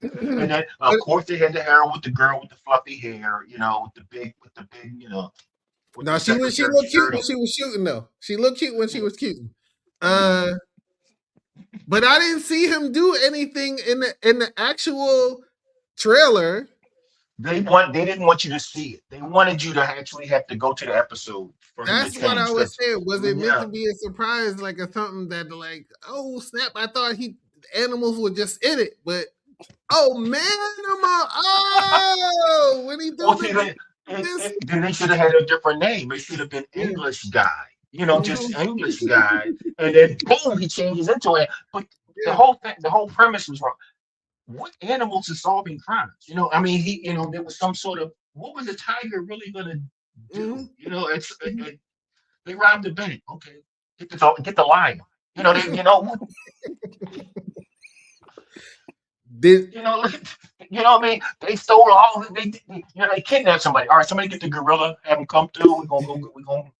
and then of course they had the heroine with the girl with the fluffy hair, with the big, with No, the she secretary looked cute shirt when on. she was shooting though. She looked cute when she was cute. Yeah. Uh, but I didn't see him do anything in the actual trailer. They didn't want you to see it. They wanted you to actually have to go to the episode for him to That's what I change. was Because saying. Was it meant yeah, to be a surprise, like a something that, like, oh snap? I thought animals were just in it, but oh man, oh, when he well, do see, this, then they should have had a different name. It should have been yeah, English guy. Just mhm, English guy, and then boom, he changes into it. But yeah, the whole premise was wrong. What animals are solving crimes? I mean, there was some sort of what was the tiger really gonna do? mhm. They robbed the bank. Okay, get the lion. Did You know, what I mean? They stole all. They kidnapped somebody. All right, somebody get the gorilla, have him come through. We're gonna go. We're gonna.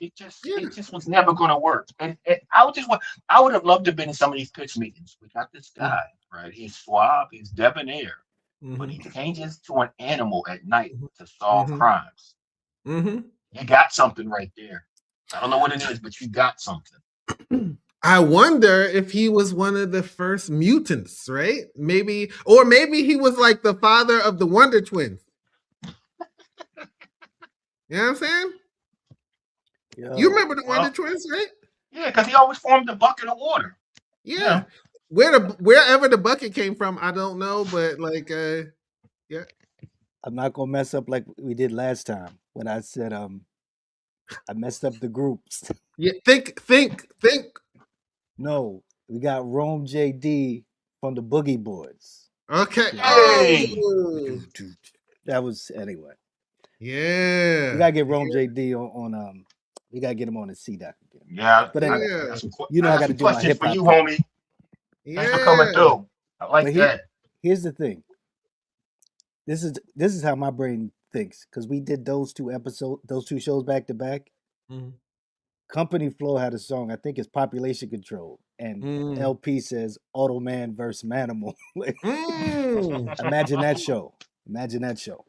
yeah, It just was never gonna work. And I would have loved to have been in some of these pitch meetings. We got this guy, right? He's suave. He's debonair, but he mm-hmm, changes to an animal at night to solve mm-hmm, crimes. mm-hmm. You got something right there. I don't know what it is, but you got something. I wonder if he was one of the first mutants, right? Or maybe he was like the father of the Wonder Twins. You know what I'm saying? You Yo, remember the Wonder Well, Twins, right? yeah, because he always formed a bucket of water. Yeah. Yeah. Wherever the bucket came from, I don't know, but like yeah. I'm not gonna mess up like we did last time when I said I messed up the groups. Yeah. Think. No, we got Rome JD from the Boogie Boards. Okay. Hey, Oh That was anyway. We yeah. gotta get Rome JD on. We gotta get him on the C doc again. yeah, But anyway, Yeah. you know I I got got to some do my questions hip for hop you, thing. homie. Thanks for coming Yeah. through. I like But that. here's the thing. This is how my brain thinks because we did those two shows back to back. Mhm. Company Flow had a song. I think it's Population Control, and Mm. LP says Auto Man versus Manimal. Mm. Imagine that show. Imagine that show.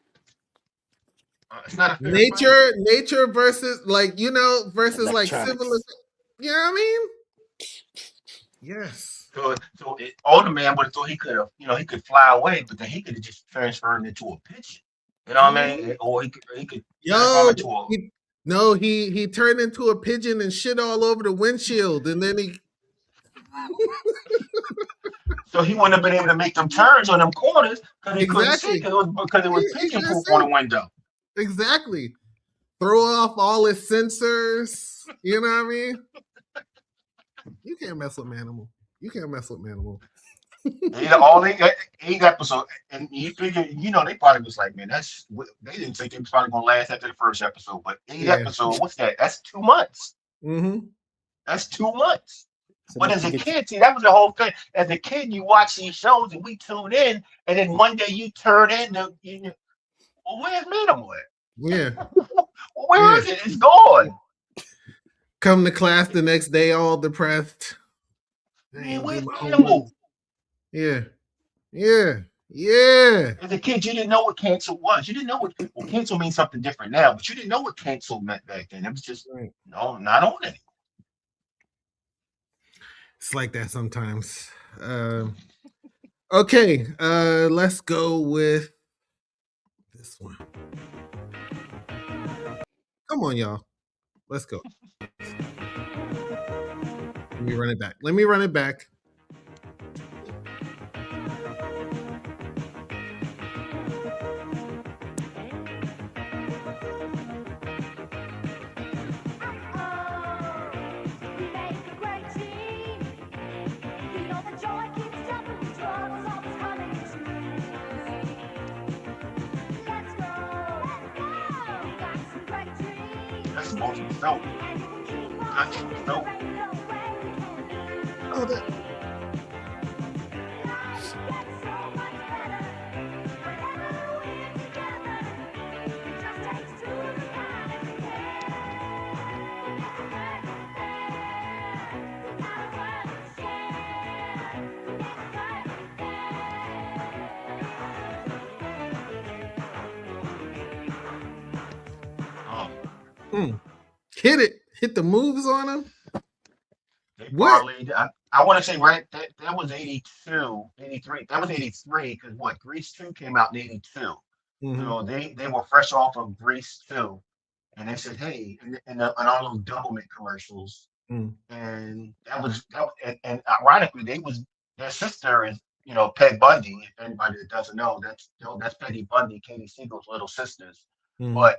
It's not a fair fight. Nature versus versus like civilization. Electronics. You know what I mean? Yes. Older man would have thought he could have, he could fly away, but then he could have just transferred into a pigeon. You know what I mean? Mhm. Or he could transform Yo, into a. he turned into a pigeon and shit all over the windshield, and then he So he wouldn't have been able to make them turns on them corners because he couldn't see exactly because it was he pigeon couldn't poop on see the window. exactly throw off all his sensors. You know what I mean? You can't mess with Manimal. You can't mess with Manimal. All 8 episodes, and you figure, they probably was like, man, they didn't think it was probably gonna last after the first episode, but eight Yeah. episodes, what's that? That's 2 months. Mm-hmm. That's 2 months. So But enough as to a get you. kid, see, that was the whole thing. As a kid, you watch these shows and we tune in, and then one day you turn in, well, where's Minimal at? Yeah. Where Yeah. is it? It's gone. Come to class the next day all depressed. I Man, ain't where's do my homework. Minimal? Yeah. Yeah. Yeah. As a kid, you didn't know what cancel was. You didn't know cancel means something different now, but you didn't know what cancel meant back then. It was just, Right. no, not on it. It's like that sometimes. Okay, let's go with this one. Come on, y'all. Let's go. Let me run it back. That's emotional soap. Country soap. Oh, that. Oh, Hit it. Hit the moves on him. they What? parlayed. I want to say right that was 82, 83. That was 83 because what Grease 2 came out in 82. Mm-hmm. So they were fresh off of Grease 2. And they said, hey, and all those Doublemint commercials. Mm-hmm. And and ironically, their sister is, Peg Bundy. If anybody that doesn't know, that's Peggy Bundy, Katie Siegel's little sisters. Mm-hmm. But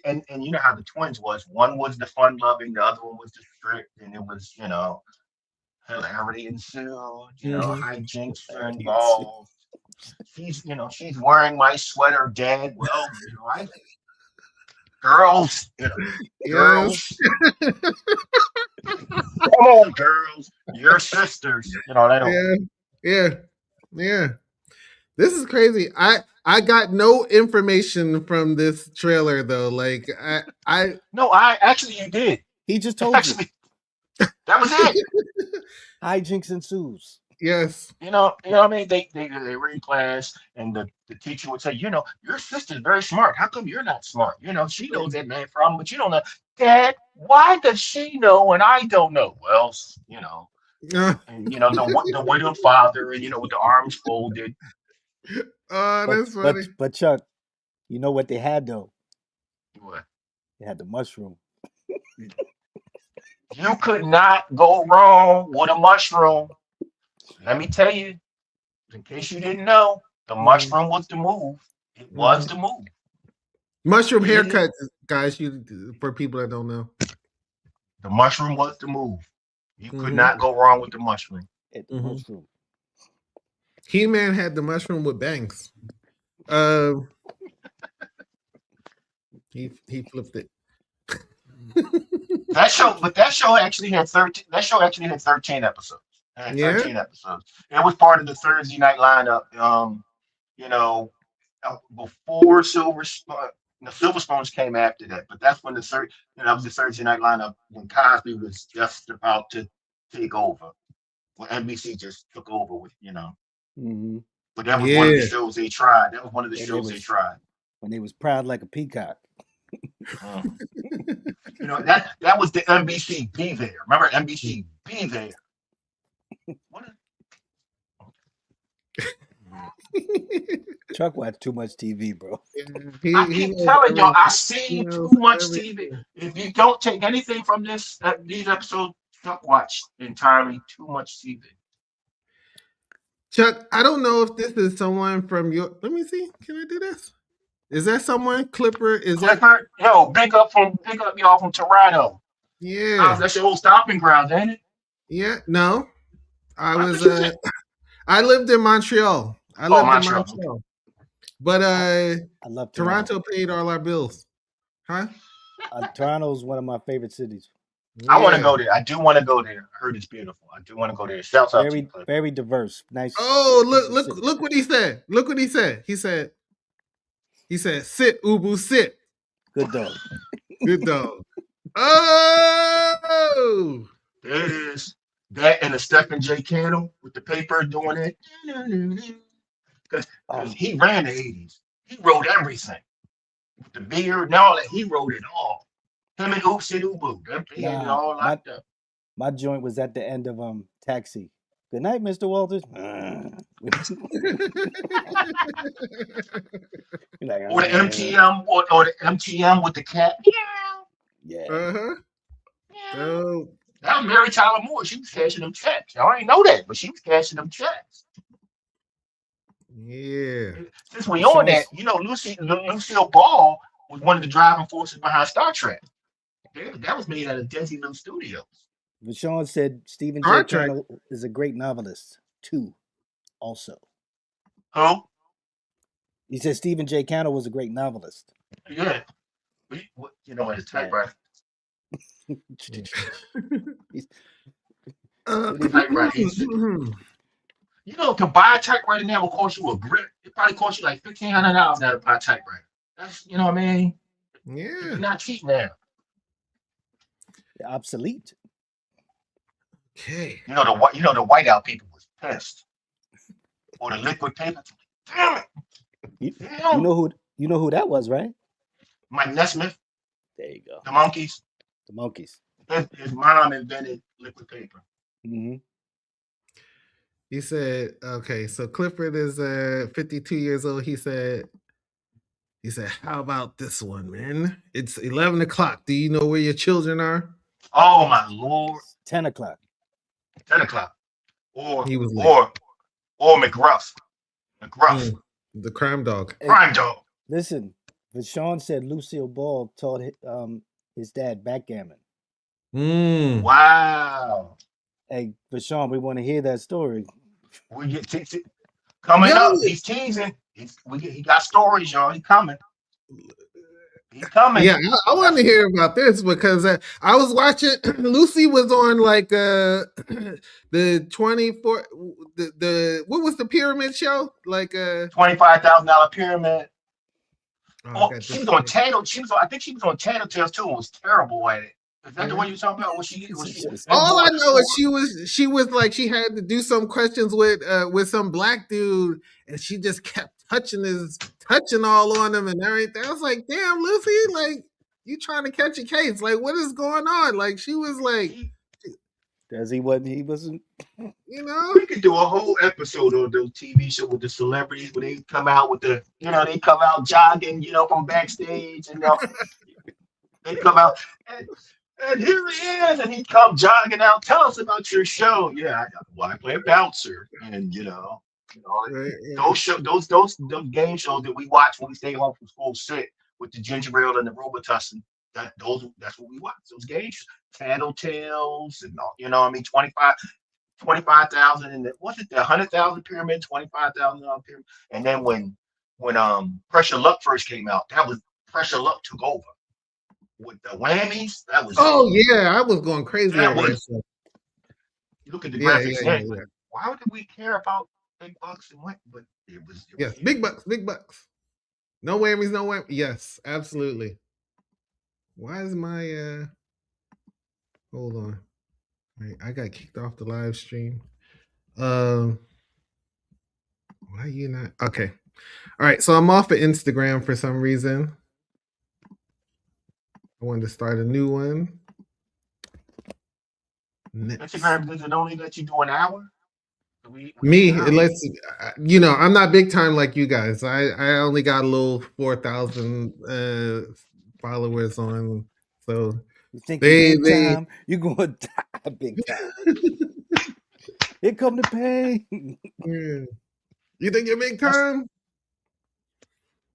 and you know how the twins was. One was the fun loving, the other one was the strict, and it was, hilarity ensued, Mm-hmm. hijinks are Already ensued. involved. She's wearing my sweater dead. Well, I girls, Yes. girls, come on, girls, your sisters. They don't. Yeah. Yeah. Yeah. This is crazy. I got no information from this trailer though. Like I No, I actually you did. He just told you. Actually, that was it. Hijinks ensues. yes. What I mean. They were in class, and the teacher would say, your sister's very smart. How come you're not smart? She knows that man problem, but you don't know. Dad, why does she know and I don't know? Well, and the widowed father, and with the arms folded. Oh, But that's funny. Chuck, you know what they had though? What? They had the mushroom. You could not go wrong with a mushroom. Let me tell you, in case you didn't know, the Mm-hmm. mushroom was the move. It was Mm-hmm. the move. Mushroom It, haircuts, guys. For people that don't know. the mushroom was the move. You could Mm-hmm. not go wrong with the mushroom. At the Mm-hmm. mushroom. He-Man had the mushroom with bangs. Uh, he flipped it. That show actually had 13. That show actually had 13 episodes. It had Yeah. 13 episodes. It was part of the Thursday night lineup. You know, before the Silver Spoons came after that, but that's when that was the Thursday night lineup when Cosby was just about to take over. When NBC just took over with. Mm-hmm. But that was one of the Yeah. shows they tried. That was one of the And they shows they was tried. when they was proud like a peacock. Mm. That was the NBC Be There. Remember NBC Be There? What? Chuck watched too much TV, bro. I he keep knows telling y'all, I everything. He seen too knows much TV. everything. If you don't take anything from these episodes, Chuck watched entirely too much TV. Chuck, I don't know if this is someone from your. Let me see. Can I do this? Is that someone? Clipper? Is that? Clifford, yo, big up y'all from Toronto. Yeah. That's your old stomping ground, ain't it? Yeah. No. I I was. thought you said, I lived in Montreal. oh, Montreal. Okay. But I love Toronto. Toronto paid all our bills. Huh? Toronto's one of my favorite cities. I want to Yeah. go there. I do want to go there. I heard it's beautiful. I do want to go there. Shouts out to you, Very, Clifford. very diverse. Nice, Oh, peaceful city. look what he said. Look what he said. He said, sit, Ubu, sit. Good dog. Good dog. Oh, There it is. That and the Stephen J. Candle with the paper doing it. Because he ran the 80s. He wrote everything. With the beard and all that, he wrote it all. Him and Oops and Ubu. They had it Nah, all locked up. my joint was at the end of Taxi. Good night, Mr. Walters. Like, Or the MTM or the MTM with the cat. yeah. uh-huh. Oh, That was Mary Tyler Moore. She was cashing them checks. I ain't know that, but she was cashing them checks. yeah. Since we on Sean's, that, Lucille Ball was one of the driving forces behind Star Trek. That was made out of Desi Little Studios. Sean said Stephen J. Star Trek. Cannell is a great novelist too. Also, Who? he said Stephen J. Cannell was a great novelist. Yeah. His typewriter. He's- Typewriter. To buy a typewriter now will cost you a grip. It probably costs you like $1,500 now to buy a typewriter. That's what I mean. Yeah. It's not cheap now. they're obsolete. Okay. The whiteout people was pissed. Or the liquid paper. Damn it. You Damn. know who that was, right? Mike Nesmith, There you go. the monkeys. The monkeys. His mom invented liquid paper. Mm-hmm. He said, okay, so Clifford is 52 years old. He said, how about this one, man? It's 11 o'clock. Do you know where your children are? Oh my lord, It's 10 o'clock. 10 o'clock, or He was late. or or McGruff, Mm, the crime dog. Hey, crime dog. listen, Vashawn said Lucille Ball taught his dad backgammon. Mm. Wow, Hey, Vashawn, we want to hear that story. we get coming Yo, up. He's teasing. He got stories, y'all. He coming. He coming. yeah, I want That's to hear about this because I was watching. Lucy was on like the 24, the what was the pyramid show? Like $25,000 pyramid. oh, I Oh, got she this. was on Tattletale. She was on. I think she was on Tattletales too. And was terrible at it. Is that the Yeah. one you talking about? Was she? That All I boy. know is she was like she had to do some questions with some black dude, and she just kept touching all on him and everything. I was like, damn, Lucy, like you trying to catch a case? Like, what is going on? Like, she was like, He, Because he wasn't. you know, we could do a whole episode on those TV show with the celebrities when they come out with they come out jogging, from backstage, and they come out and here he is, and he come jogging out. Tell us about your show. Yeah, well, I play a bouncer, and right, those game shows that we watch when we stay home from school sick with the ginger ale and the Robitussin. That's what we watch. Those games, Tattletales, and all, what I mean, 25,000, and was it the 100,000 pyramid, $25,000 pyramid, and then when Pressure Luck first came out, that was Pressure Luck took over with the whammies. That was it. oh yeah, I was going crazy That over that was stuff. you look at the Yeah, graphics yeah, then, yeah, but yeah. why would we care about big bucks and what? But it was Yes, big bucks, big bucks. No whammies, no whammies. Yes, absolutely. Why is my hold on. Right, I got kicked off the live stream. Um, why you not okay? All right, so I'm off of Instagram for some reason. I wanted to start a new one. Next. Instagram. Does it only let you do an hour? We Me, an it hour. lets I'm not big time like you guys. I only got a little 4,000 followers on, so You think you they big time? You gonna die big time. Here come the pain. yeah. You think you're big time?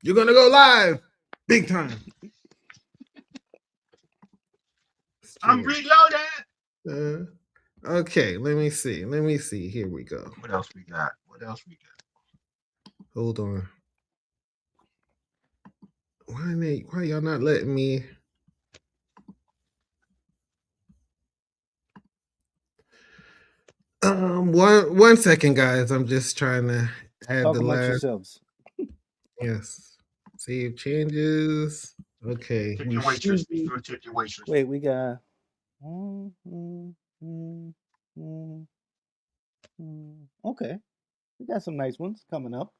You're gonna go live, big time. I'm reloaded. Okay, let me see. Let me see. Here we go. What else we got? Hold on. Why y'all not letting me? One second, guys. I'm just trying to add Talk the amongst last. yourselves. Yes. Save changes. Okay. Tip We your should waitress. Be be. sure to tip your waitress. Wait, we got. Mm, mm, mm, mm, Okay, we got some nice ones coming up.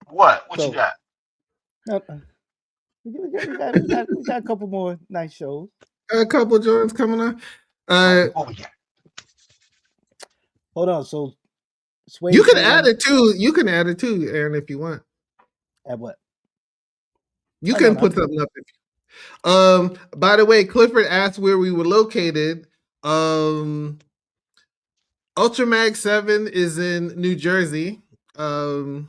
What you So got? we got a couple more nice shows. A couple joints coming on. What we got? Hold on. So Sway You can saying add it too. You can add it too, Aaron, if you want. at what? You Oh no, can no, I'm put good. something up. By the way, Clifford asked where we were located. Ultramag 7 is in New Jersey. In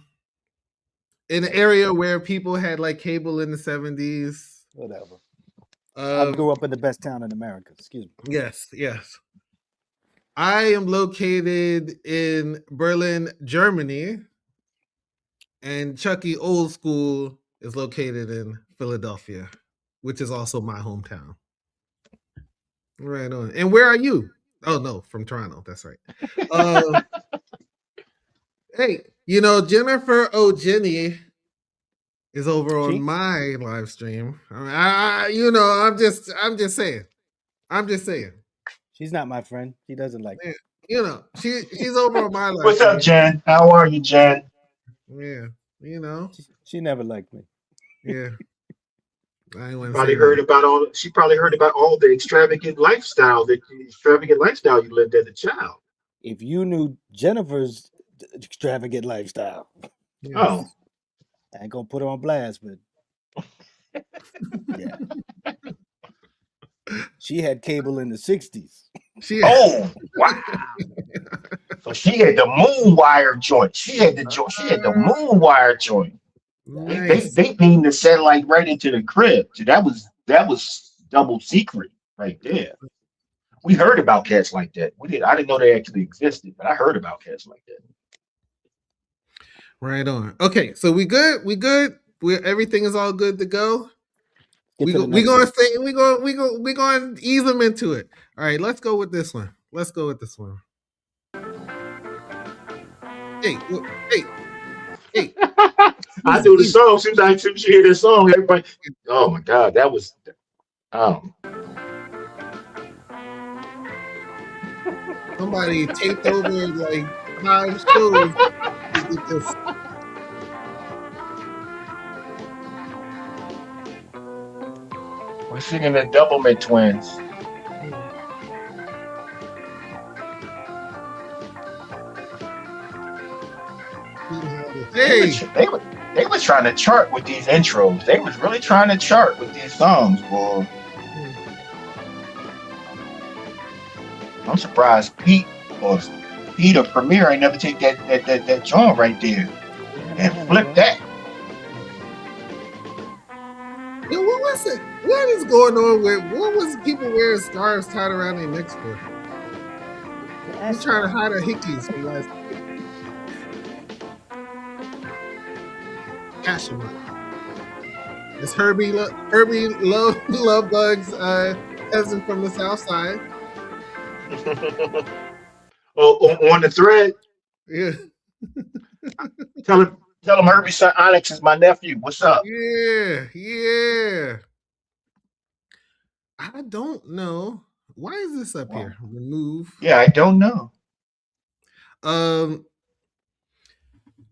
an area where people had like cable in the 70s. Whatever. I Um, grew up in the best town in America. Excuse me. yes, yes. I am located in Berlin, Germany, and Chucky Old School is located in Philadelphia, which is also my hometown. Right on. And where are you? Oh no, from Toronto. That's right. Hey, Jennifer O'Jenny is over on She my live stream. I'm just saying. I'm just saying. she's not my friend. She doesn't like me. She's over on my live What's up, stream. Jen? How are you, Jen? Yeah, She never liked me. yeah. I ain't want to Probably say heard nothing. about all. She probably heard about all the extravagant lifestyle you lived as a child. if you knew Jennifer's extravagant lifestyle, Yes. Oh, I ain't gonna put her on blast, but yeah, she had cable in the '60s. She oh, wow. So she had the moon wire joint. She had the moon wire joint. nice. They beamed the satellite right into the crib. So that was double secret right there. Yeah, We heard about cats like that. We did. I didn't know they actually existed, but I heard about cats like that. Right on. Okay, so we good. We good. We everything is all good to go. get to the We next gonna one. stay. We gonna ease them into it. All right, let's go with this one. Let's go with this one. Hey, hey, hey. I Easy, knew the easy. song. Soon as you hear this song, everybody. Oh my God, that was. Um, Somebody taped over like 5 shows to get this. we're singing the Doublemint Twins. They were, Hey, tr- they were they was trying to chart with these intros. They was really trying to chart with these songs, boy. I'm surprised Pete or Premier ain't never take that joint right there and flip that. yo, what was it? What is going on with? What was people wearing scarves tied around their necks for? He's trying to hide our hickeys from last. Passion. It's Herbie Love Bugs, cousin from the South Side. On the thread, Yeah, tell him Herbie son Onyx is my nephew. What's up? yeah. I don't know why is this up Well, here. Remove. yeah, I don't know. Um.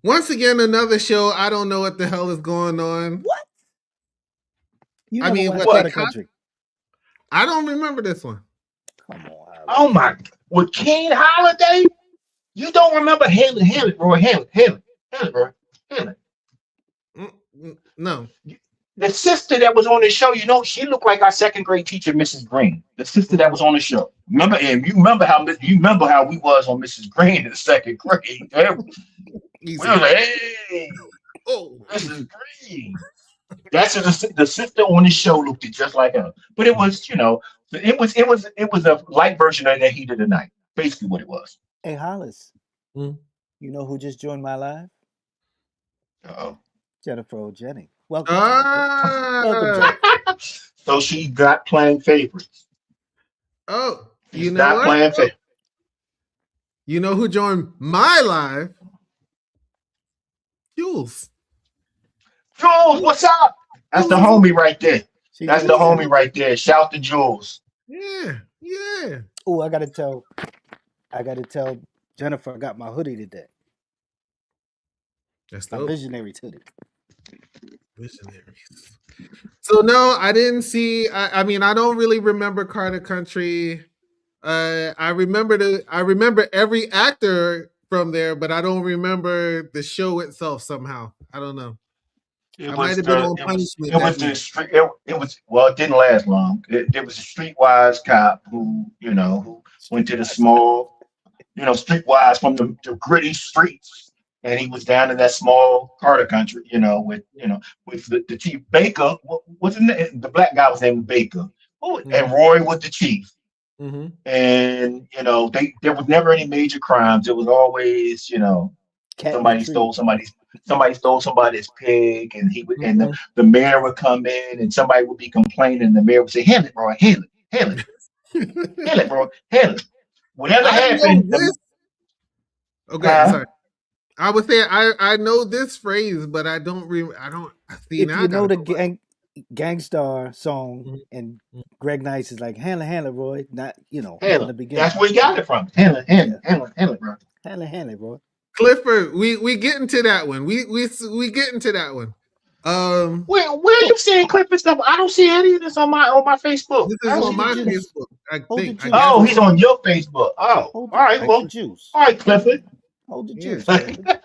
Once again, another show. I don't know what the hell is going on. What? You I never mean, watched what Out they of Country? I don't remember this one. Come on, Oh my, with King Holiday, you don't remember Hail it, Roy, Hail it, bro, Hail it. No. The sister that was on the show, she looked like our second grade teacher, Mrs. Green. The sister that was on the show. Remember, and you remember how we was on Mrs. Green in the second grade. We Easy. was like, hey, Oh, Mrs. Green. That's the sister on the show looked just like her. But it was, it was a light version of that Heat of the Night. Basically what it was. hey Hollis, Mm. you know who just joined my live? Uh-oh. Jennifer O'Jenny. Welcome, Jennifer. Welcome, Jennifer. So she got playing favorites. Oh, you She's know not what? playing favorites. You know who joined my live? Jules. Jules, what's up? That's the homie right there. She's That's in the the homie chat. right there. Shout to Jules. Yeah. Oh, I gotta tell Jennifer I got my hoodie today. That's My dope. Visionaries hoodie. Visionaries. So no, I didn't see. I mean, I don't really remember Carter Country. I remember every actor from there, but I don't remember the show itself. Somehow, I don't know. I might have been on punishment that week. Well, it didn't last long. It was a streetwise cop who went to the small, streetwise from the gritty streets, and he was down in that small Carter Country, with the chief Baker. What's his name? The black guy was named Baker. And Roy was the chief. Mm-hmm. And there was never any major crimes. It was always Cat in somebody the stole tree. somebody's pig, and the mayor would come in, and somebody would be complaining, and the mayor would say, "Hail it, Roy, hail it, hail it, Roy, hail it." Whatever I know happened, this. Okay, sorry. I would say I know this phrase, but I don't. See, If now you I know gotta the go back. Gangstar song, and Greg Nice is like, handle it, Roy. Not, hail in it. the beginning. That's where he got it from. Hail it, bro. Handle it, Roy. Clifford, we get into that one. We get into that one. Where are you seeing clip and stuff? I don't see any of this on my Facebook. This I is don't on see my this. Facebook. Hold the I guess. Oh, juice. he's on your Facebook. Oh, all right. Hold the Well, juice. all right, Clifford. Hold the Yeah. juice, Clifford.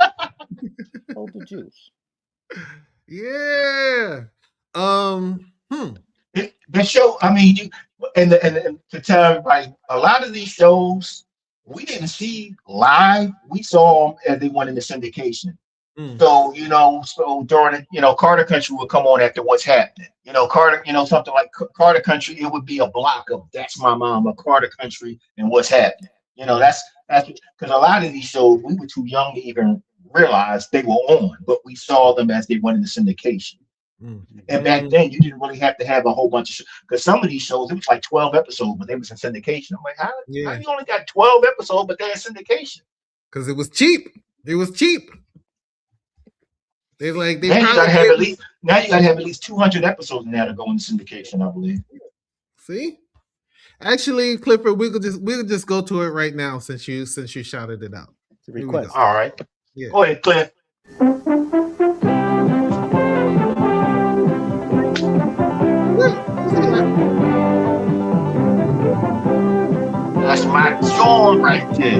Hold the juice. Yeah. Hmm. The show, I mean, you and to tell everybody, a lot of these shows we didn't see live. We saw them as they went into syndication. Mm. So so during it, Carter Country would come on after What's Happening. Carter, something like Carter Country, it would be a block of That's My Mama, Carter Country, and What's Happening. That's because a lot of these shows we were too young to even realize they were on, but we saw them as they went into syndication. Mm. And back then, you didn't really have to have a whole bunch of shows because some of these shows it was like 12 episodes, but they was in syndication. I'm like, how Yeah. you only got 12 episodes, but they're in syndication? Because it was cheap. It was cheap. They Now you gotta probably have gave at least now you gotta have at least 200 episodes now to go into syndication, I believe. see. Actually, Clifford, we'll just go to it right now since you shouted it out. It's a Here we go. request. All right, Yeah. go ahead, Cliff. That's my song right there.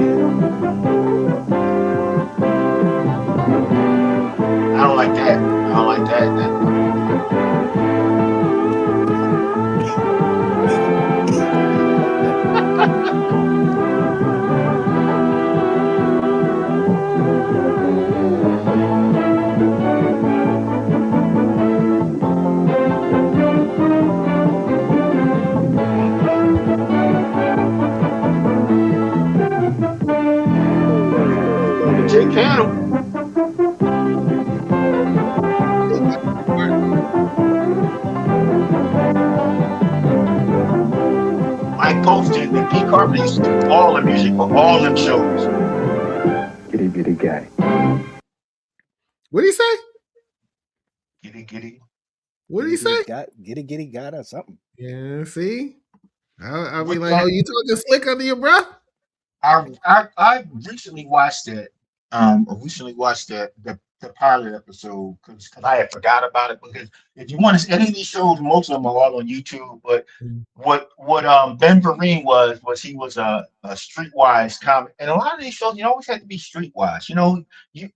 I don't like that. I don't like that. Jake Cannell, Mike Poston, and Pete Carpenter used to do all the music for all them shows. Giddy giddy guy. What did he say? Giddy giddy. What did he say? Giddy got or something. Yeah, see? I'll be With like, oh, you talking slick under your breath? I recently watched it. The pilot episode because I had forgot about it. Because if you want to see any of these shows, most of them are all on YouTube. But what Ben Vereen was he was a streetwise comic, and a lot of these shows you always had to be streetwise.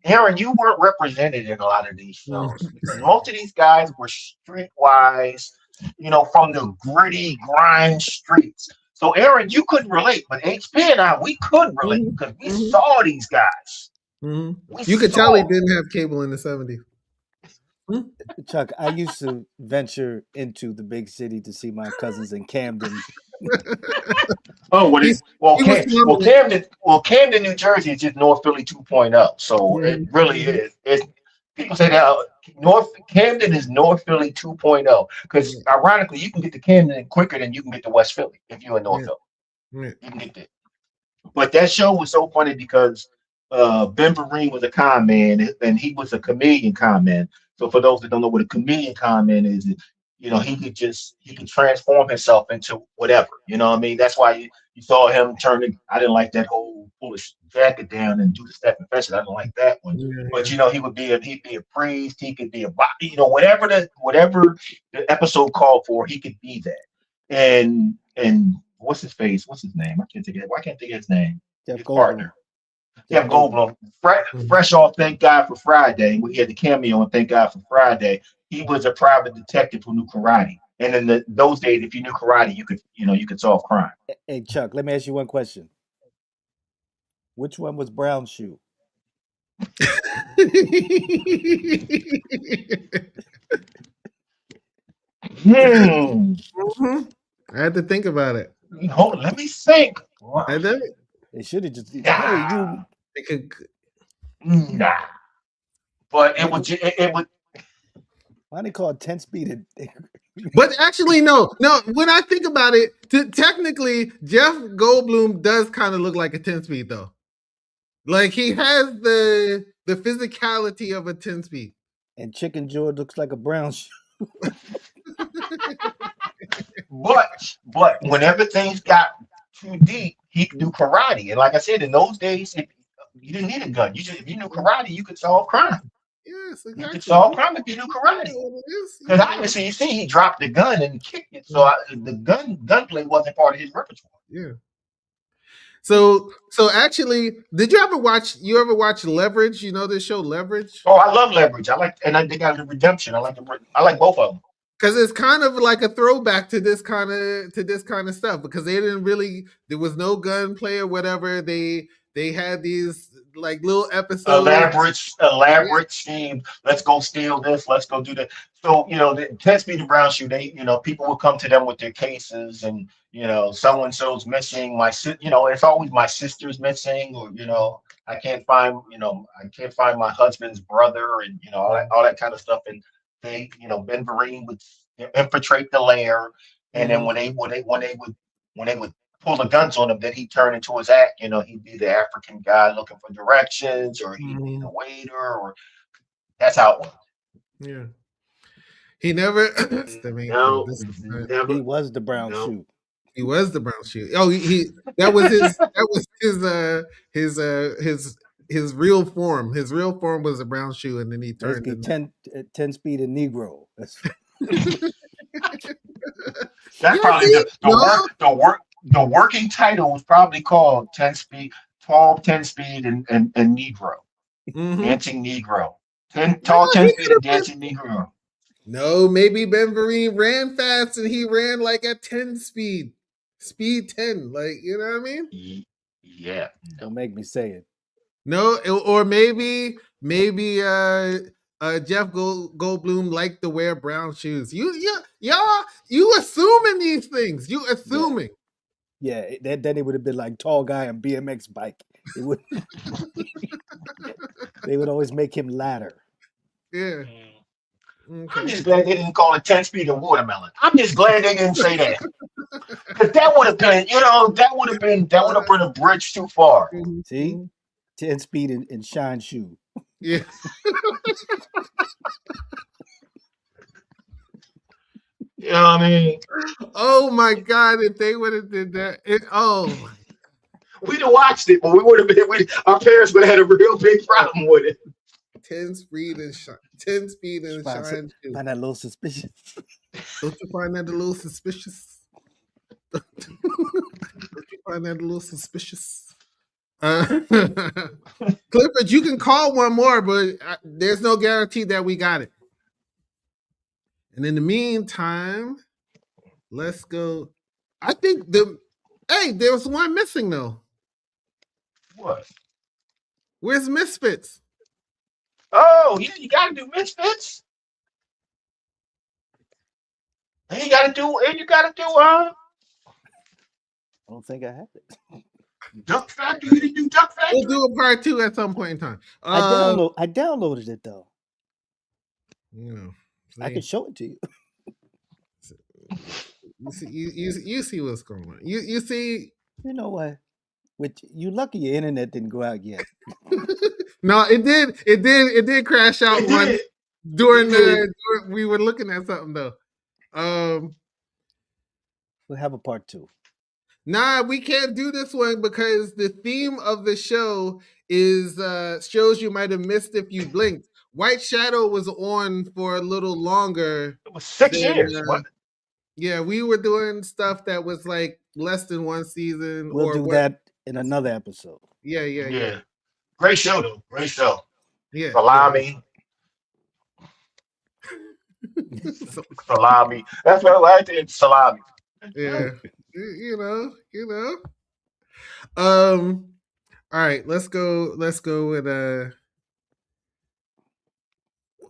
Aaron, you weren't represented in a lot of these shows because most of these guys were streetwise. From the gritty grind streets. So, Aaron, you couldn't relate, but HP and I, we could relate because we saw these guys. You could tell he didn't have cable in the 70s. Chuck, I used to venture into the big city to see my cousins in Camden. Oh, He was Camden, New Jersey is just North Philly 2.0. So it really is. People say that Camden is North Philly 2.0 because ironically, you can get to Camden quicker than you can get to West Philly if you're in North Philly. You can get there. But that show was so funny because Ben Vereen was a con man and he was a comedian con man. So for those that don't know what a comedian con man is, he could transform himself into whatever. You know what I mean? That's why you saw him turning. I didn't like that whole pull his jacket down and do the step confession. I didn't like that one. But he'd be a priest. He could be a whatever the episode called for. He could be that. And what's his face? What's his name? I can't think of it. Why can't I think of his name? Jeff His Goldblum. partner. Jeff Goldblum. Fresh off Thank God for Friday, when he had the cameo on Thank God for Friday, he was a private detective who knew karate. And in those days, if you knew karate, you could solve crime. Hey, Chuck, let me ask you one question. Which one was Brown Shoe? I had to think about it. Hold on, let me think. I did. They should have just. Nah. Hey, you. Nah. But it would. Why they call it 10 speed? But actually, no. When I think about it, technically, Jeff Goldblum does kind of look like a 10-speed, though. Like he has the physicality of a 10-speed. And Chicken George looks like a brown shoe. But whenever things got too deep, he could do karate. And like I said, in those days, you didn't need a gun. If you knew karate, you could solve crime. Yes, He could exactly. solve crime if he knew You karate. know what it is. Because obviously, you see, he dropped the gun and kicked it, so the gunplay wasn't part of his repertoire. Yeah. So actually, did you ever watch? You ever watch Leverage? You know this show Leverage? Oh, I love Leverage. I like, and they got the Redemption. I like both of them. Because it's kind of like a throwback to this kind of stuff because they didn't really there was no gunplay or whatever. They had these like little episodes. Elaborate scheme. Let's go steal this. Let's go do that. So the 10 Speed and Brown Shoe. They, people will come to them with their cases, and so and so's missing. It's always my sister's missing, or I can't find my husband's brother, and all that kind of stuff. And they, Ben Vereen would infiltrate the lair, and then Mhm. when they would pull the guns on him, then he'd turn into his act. He'd be the African guy looking for directions, or he'd be the Mhm. waiter, or that's how it was. Yeah. He never. That's the main thing. No, This is not, He never. was the brown No. shoe. he was the brown shoe. Oh, he that was his real form. His real form was a brown shoe, and then he turned Basically, into 10 speed and Negro. That's yeah. probably See, no, the working title was probably called 10 Speed, tall 10 Speed and Negro, mm-hmm. dancing Negro, No, tall ten he speed could and have been. dancing Negro. No, maybe Ben Vereen ran fast and he ran like at 10 speed 10. Like you know what I mean? Yeah, no. Don't make me say it. No, or maybe Jeff Goldblum liked to wear brown shoes. You assuming these things. You Yeah, assuming. yeah. Then it would have been like tall guy on BMX bike. It would. They would always make him ladder. Yeah. I'm Okay. just glad they didn't call it 10 Speed and Watermelon. I'm just glad they didn't say that. Because that would have been, that would have been a bridge too far. See, Mhm. 10 speed and shine shoe. Yeah. You know what I mean? Oh my God! If they would have did that, oh We'd have watched it, but our parents would have had a real big problem with it. 10 speed and shine, 10 speed and Find, shine shoe. find that a little suspicious. Don't you find that a little suspicious? Don't you find that a little suspicious? Clifford, you can call one more, but there's no guarantee that we got it. And in the meantime, let's go. I think there was one missing though. What? Where's Misfits? Oh, yeah, you got to do Misfits. And you got to do I don't think I have it. Duck Factory. You didn't do Duck We'll Factory? do a part 2 at some point in time. I downloaded it though. You know, I can show it to you. you see what's going on. You see. You know what? Which you lucky your internet didn't go out yet. No, it did crash out It one did. during It did. we were looking at something though. We'll have a part 2. Nah, we can't do this one because the theme of the show is shows you might have missed if you blinked. White Shadow was on for a little longer. It was 6 than, years. What? Yeah, we were doing stuff that was like less than one season. We'll or do what, that in another episode. Yeah. Great show, though. Great show. Yeah. Salami. So, Salami. That's what I like. It's salami. yeah. You know. All right, let's go with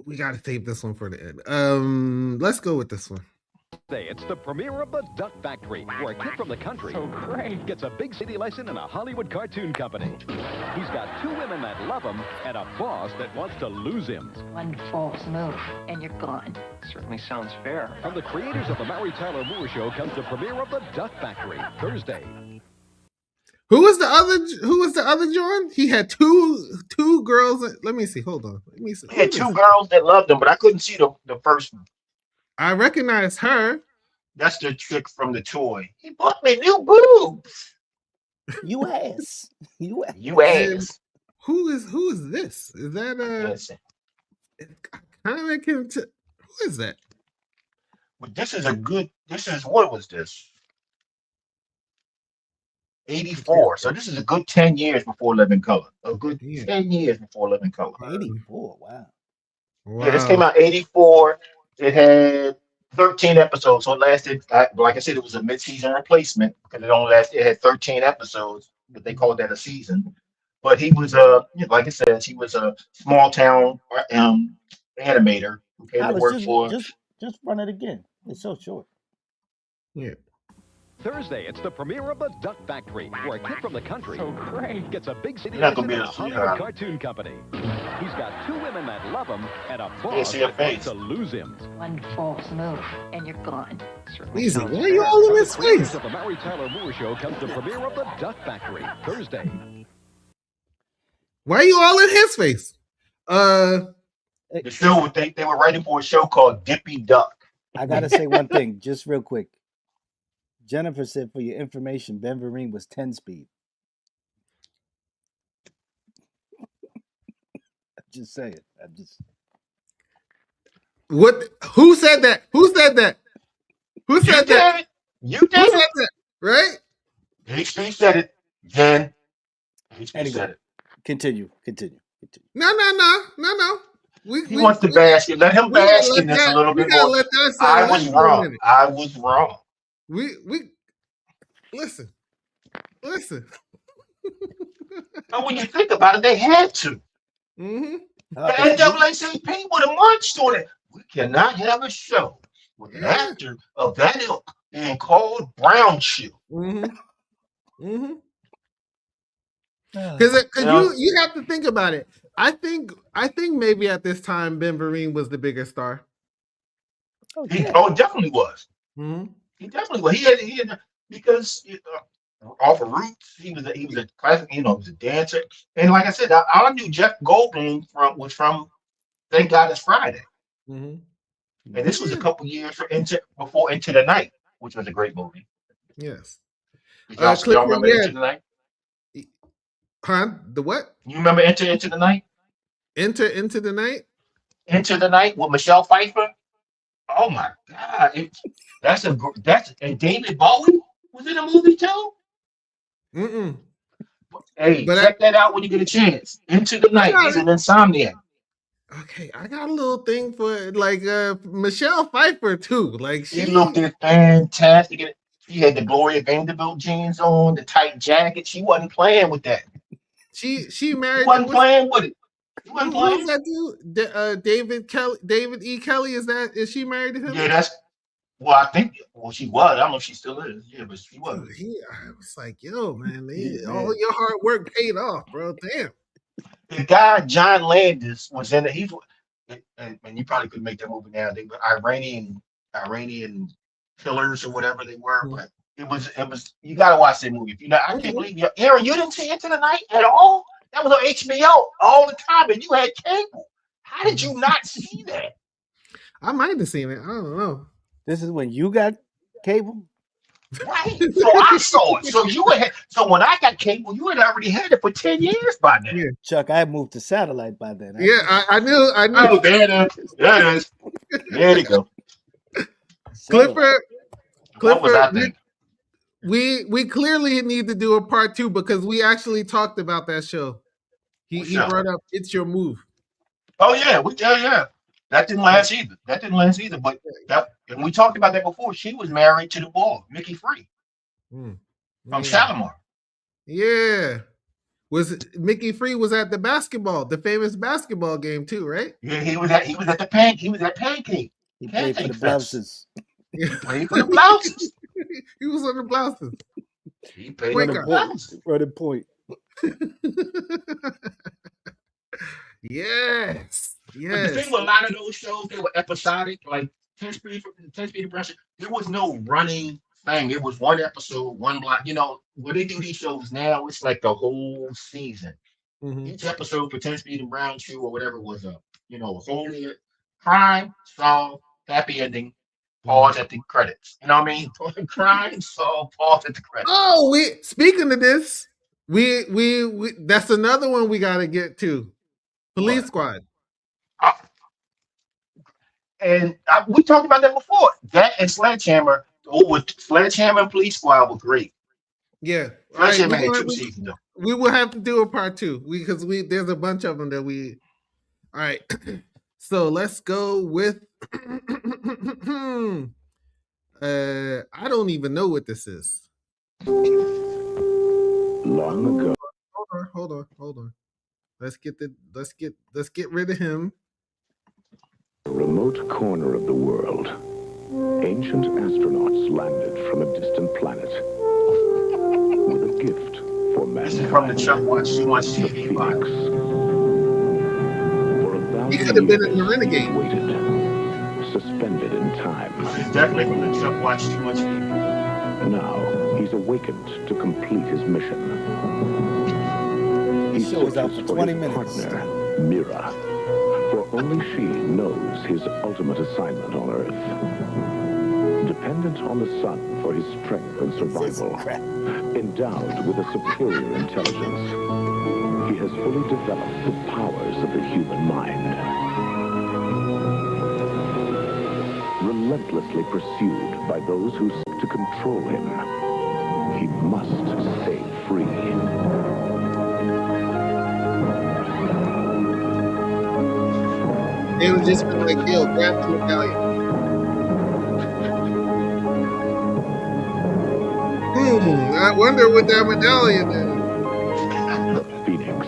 we gotta save this one for the end. Let's go with this one. It's the premiere of The Duck Factory, where a kid from the country gets a big city lesson in a Hollywood cartoon company. He's got 2 women that love him and a boss that wants to lose him. One false move, and you're gone. Certainly sounds fair. From the creators of The Mary Tyler Moore Show comes the premiere of The Duck Factory, Thursday. Who was the other John? He had two girls. Let me see. Hold on. Let me see. He had 2 girls that loved him, but I couldn't see the first one. I recognize her. That's the trick from the toy. He bought me new boobs. You ass. You ass. You ass. Who is this? Is that Listen, kind of can. Who is that? But this is a good. This is what was this? 84. So this is a good 10 years before Living Color. A good Yeah. 10 years before Living Color. 84. Wow. Yeah, this Wow. came out 84. It had 13 episodes. So it lasted, like I said, it was a mid-season replacement because it had 13 episodes, but they called that a season. But he was like I said, he was a small town animator who came to Hollis, work for. just run it again. It's so short. Yeah. Thursday, it's the premiere of The Duck Factory, where a kid from the country gets a big city You're not lesson gonna be in a able to see Hollywood her. cartoon company. He's got two women that love him and a Can't boss see her that wants face. to lose him. One false move, and you're gone. Easy. Why are you all in From his the creators face? of the Mary Tyler Moore Show comes the premiere of The Duck Factory, Thursday. Why are you all in his face? The show they were writing for a show called Dippy Duck. I gotta say one thing, just real quick. Jennifer said, for your information, Ben Vereen was 10 speed. I'm just saying. What? Who said that? Who said that? Who You said did that? it. You Who did said it. that? Right? HP said it. Jen. HP Anyway, said it. continue. No. He wants to bask it. Let him we gotta bask let in this a that. little We bit gotta more. let that I settle was in for a wrong. minute. I was wrong. We listen. But when you think about it, they had to. Mm-hmm. The NAACP would have marched on it. We cannot have a show with an Yeah. actor of that ilk being called Brown Shoe. Mm-hmm. Because You know, you have to think about it. I think maybe at this time Ben Vereen was the bigger star. he definitely was. Mm-hmm. He definitely was. He had because off of Roots, he was a classic. He was a dancer, and like I said, I knew Jeff Goldblum from Thank God It's Friday, Mm-hmm. and this was a couple years before Into the Night, which was a great movie. Yes. Did y'all Clifford, remember Into the Night? Huh? The what? You remember Into the Night? Into the night? Into the Night with Michelle Pfeiffer. Oh my God! That's and David Bowie was in the movie too. Mm-mm. Hey, But check that out when you get a chance. Into the Night. He's an insomniac. Okay, I got a little thing for like Michelle Pfeiffer too. Like She looked fantastic. She had the Gloria Vanderbilt jeans on, the tight jacket. She wasn't playing with that. she She married. wasn't playing with it. She wasn't Who's playing. that dude? David E. Kelly. Is she married to him? Yeah, I think she was. I don't know if she still is. Yeah, but she was. I was like, yo, man, all your hard work paid off, bro. Damn. The guy John Landis was in it. And you probably couldn't make that movie now. They were Iranian killers or whatever they were, but it was. You gotta watch that movie. If you know, I can't believe you, Aaron. You didn't see Into the Night at all. That was on HBO all the time, and you had cable. How did you not see that? I might have seen it. I don't know. This is when you got cable? Right. So I saw it. So when I got cable, you had already had it for 10 years by now. Yeah. Chuck, I moved to satellite by then. I knew. Oh, there it is. There it is. There you go. Clifford, What was I thinking? we clearly need to do a part 2 because we actually talked about that show. He brought up It's Your Move. Oh yeah, yeah. That didn't last either. But and we talked about that before. She was married to the boy, Mickey Free, from Shalimar. Yeah. Mickey Free was at the famous basketball game too, right? Yeah, he was at Pancake. He played for the Blouses. He played for the Blouses. He was on the Blouses. He played for the Blouses. Running point. Yes. But the thing with a lot of those shows, they were episodic, like 10 Speed and Brown. There was no running thing. It was one episode, one block. When they do these shows now, it's like the whole season. Mm-hmm. Each episode for 10 Speed and Brown Shoe or whatever was whole crime, solve, happy ending, pause at the credits. You know what I mean? Crime, solve, pause at the credits. Oh, speaking of this, we that's another one we gotta get to. Police Squad. And we talked about that before. That and Sledgehammer, with Sledgehammer and Police Squad were great. Yeah. All right. Sledgehammer had 2 seasons though. We will have to do a part 2 because there's a bunch of them that we. All right. So let's go with. I don't even know what this is. Long ago, Hold on. Let's get rid of him. a remote corner of the world, ancient astronauts landed from a distant planet with a gift for This is from the mankind. Chuck Watch Too Much The TV Phoenix. Bible. For 1,000 He could have been in the years, Renegade. waited, suspended in time. This is definitely from the Chuck Watch Too Much TV. Now he's awakened to complete his mission. He This show is out searches for for 20 his minutes. partner, Mira, for only she knows his ultimate assignment on Earth. Dependent on the sun for his strength and survival, Crap. endowed with a superior intelligence, he has fully developed the powers of the human mind. Relentlessly pursued by those who seek to control him, he must stay free. They would just be like, yo, grab the medallion. I wonder what that medallion is. The Phoenix.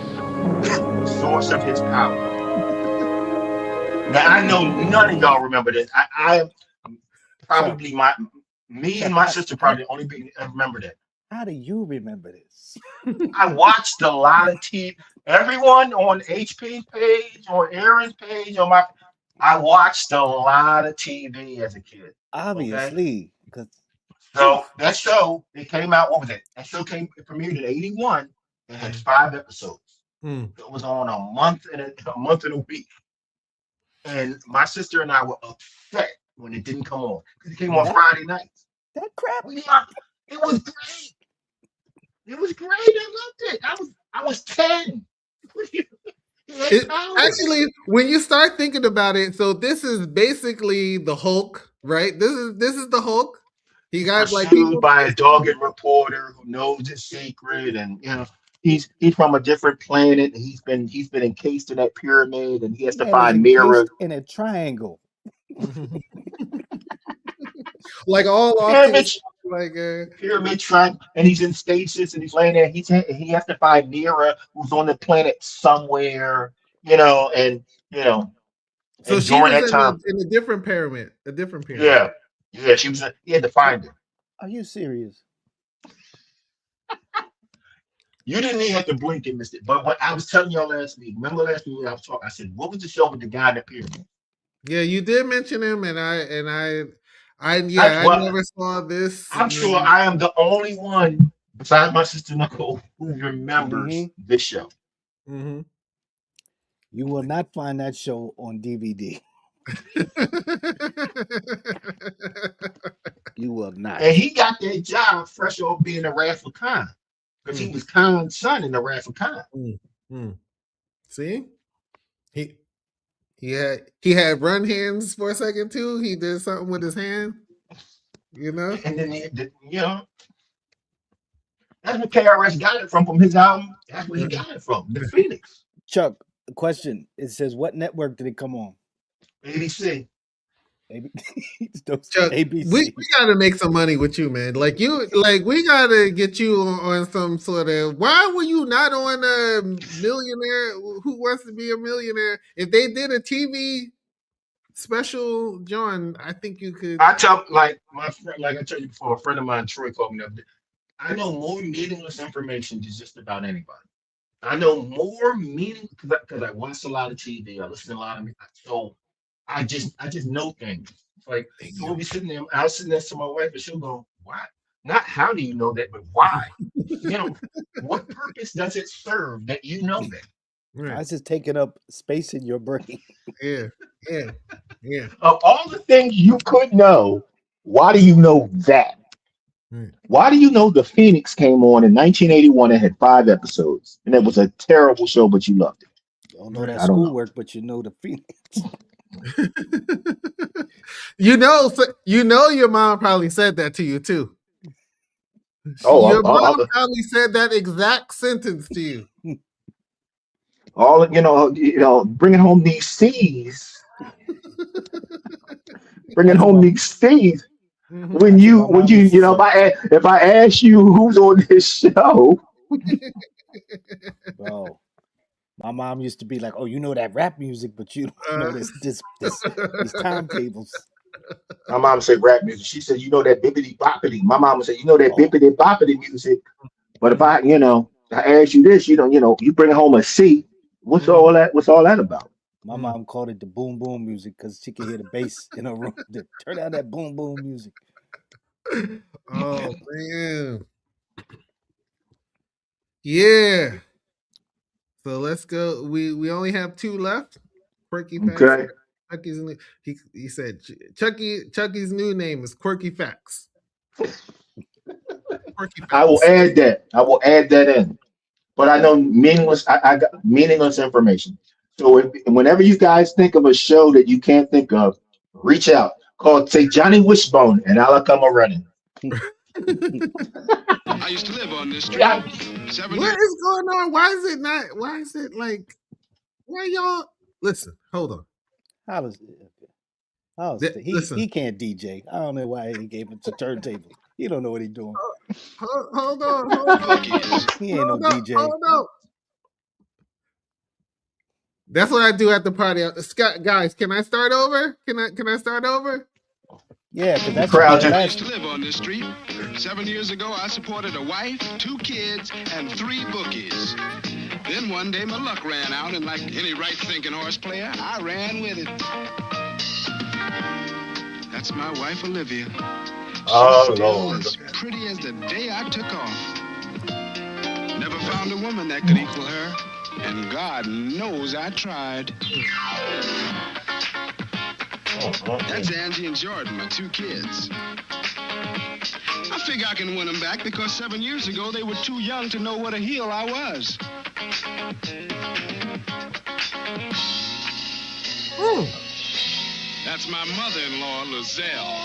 Source of his power. Now I know none of y'all remember this. I probably me and my sister probably the only people that remember that. How do you remember this? I watched a lot of TV. Everyone on HP's page, on Aaron's page, I watched a lot of TV as a kid. Obviously, because So that show, it came out. What was it? That show it premiered in '81. It had 5 episodes. It was on a month and a week. And my sister and I were upset when it didn't come on because it came on Friday nights. that crap. It was great. It was great. I loved it. I was 10. Actually, when you start thinking about it, so this is basically the Hulk, right? This is the Hulk. He got like pursued by a dogged reporter who knows his secret, and he's from a different planet. And he's been encased in that pyramid, and he has to find mirrors in a triangle. like all pyramid, like pyramid triangle, and he's in stasis, and he's laying there. He has to find Mira, who's on the planet somewhere, and so and she during was that time, in a different pyramid, yeah, she was. He had to find her. Are you serious? You didn't even have to blink and miss it. But what I was telling y'all last week, remember last week when I was talking, I said, what was the show with the guy in the pyramid? Yeah, you did mention him, and I never saw this. I'm sure I am the only one besides my sister Nicole who remembers this show. Mm-hmm. You will not find that show on DVD. You will not. And he got that job fresh off being a Wrath of Khan. Because he was Khan's son in the Wrath of Khan. See? He had run hands for a second too. He did something with his hand. And then that's where KRS got it from his album. That's where he got it from. The Phoenix. Chuck, a question. It says, what network did it come on? ABC. Chuck, ABC. we gotta make some money with you, man. We gotta get you on some sort of. Why were you not on a Millionaire? Who Wants to Be a Millionaire? If they did a TV special, John, I think you could. I tell my friend, like I told you before, a friend of mine, Troy, called me up. I know more meaningless information than just about anybody. I know more meaning because I watch a lot of TV. I listen to a lot of music. So I just know things. It's like so we'll be sitting there. I was sitting next to my wife, and she'll go, "Why? Not how do you know that, but why? What purpose does it serve that you know that?" Right. I was just taking up space in your brain. Yeah. Of all the things you could know, why do you know that? Why do you know The Phoenix came on in 1981 and had 5 episodes, and it was a terrible show, but you loved it? You don't know that schoolwork, but you know The Phoenix. You know, your mom probably said that to you too. Oh, Your mom probably said that exact sentence to you. all bringing home these C's, bringing That's what home my these C's. Mhm. When that's what you my mom used to say. if I ask you who's on this show, Bro, my mom used to be like, "Oh, you know that rap music, but you don't know these timetables." my mom said rap music. She said, you know that bippity boppity. My mom would say, you know that Oh, bippity boppity music. But if Mhm. I ask you this, you bring home a C. What's all Mhm. that? What's all that about? my Mm. mom called it the boom boom music because she could hear the bass in her room. Turn down that boom boom music. Oh man, yeah. So let's go. We only have two left. Quirky facts. Okay. Chucky's new. He said Chucky's new name is Quirky Facts. Quirky I will Facts. add that. I will add that in. But I know meaningless. I got meaningless information. So whenever you guys think of a show that you can't think of, reach out. Say Johnny Wishbone, and I'll come a running. I used to live on this street. Yeah. 7 What years. is going on? Why is it not? Why is it like? Why y'all? Listen, hold on. How does Listen, he can't DJ? I don't know why he gave him to turntables. He don't know what he's doing. hold on, hold on, He ain't no DJ. hold on. That's what I do at the party. Scott, guys, can I start over? Can I start over? Yeah, because The that should be crowd the I just used to live on this street. 7 years ago, I supported a wife, 2 kids, and 3 bookies. Then one day, my luck ran out, and like any right-thinking horse player, I ran with it. That's my wife, Olivia. She's oh still Lord. as pretty as the day I took off. Never found a woman that could equal her, and God knows I tried. That's Angie and Jordan, my 2 kids. I figure I can win them back because 7 years ago they were too young to know what a heel I was. That's my mother-in-law, Lizelle.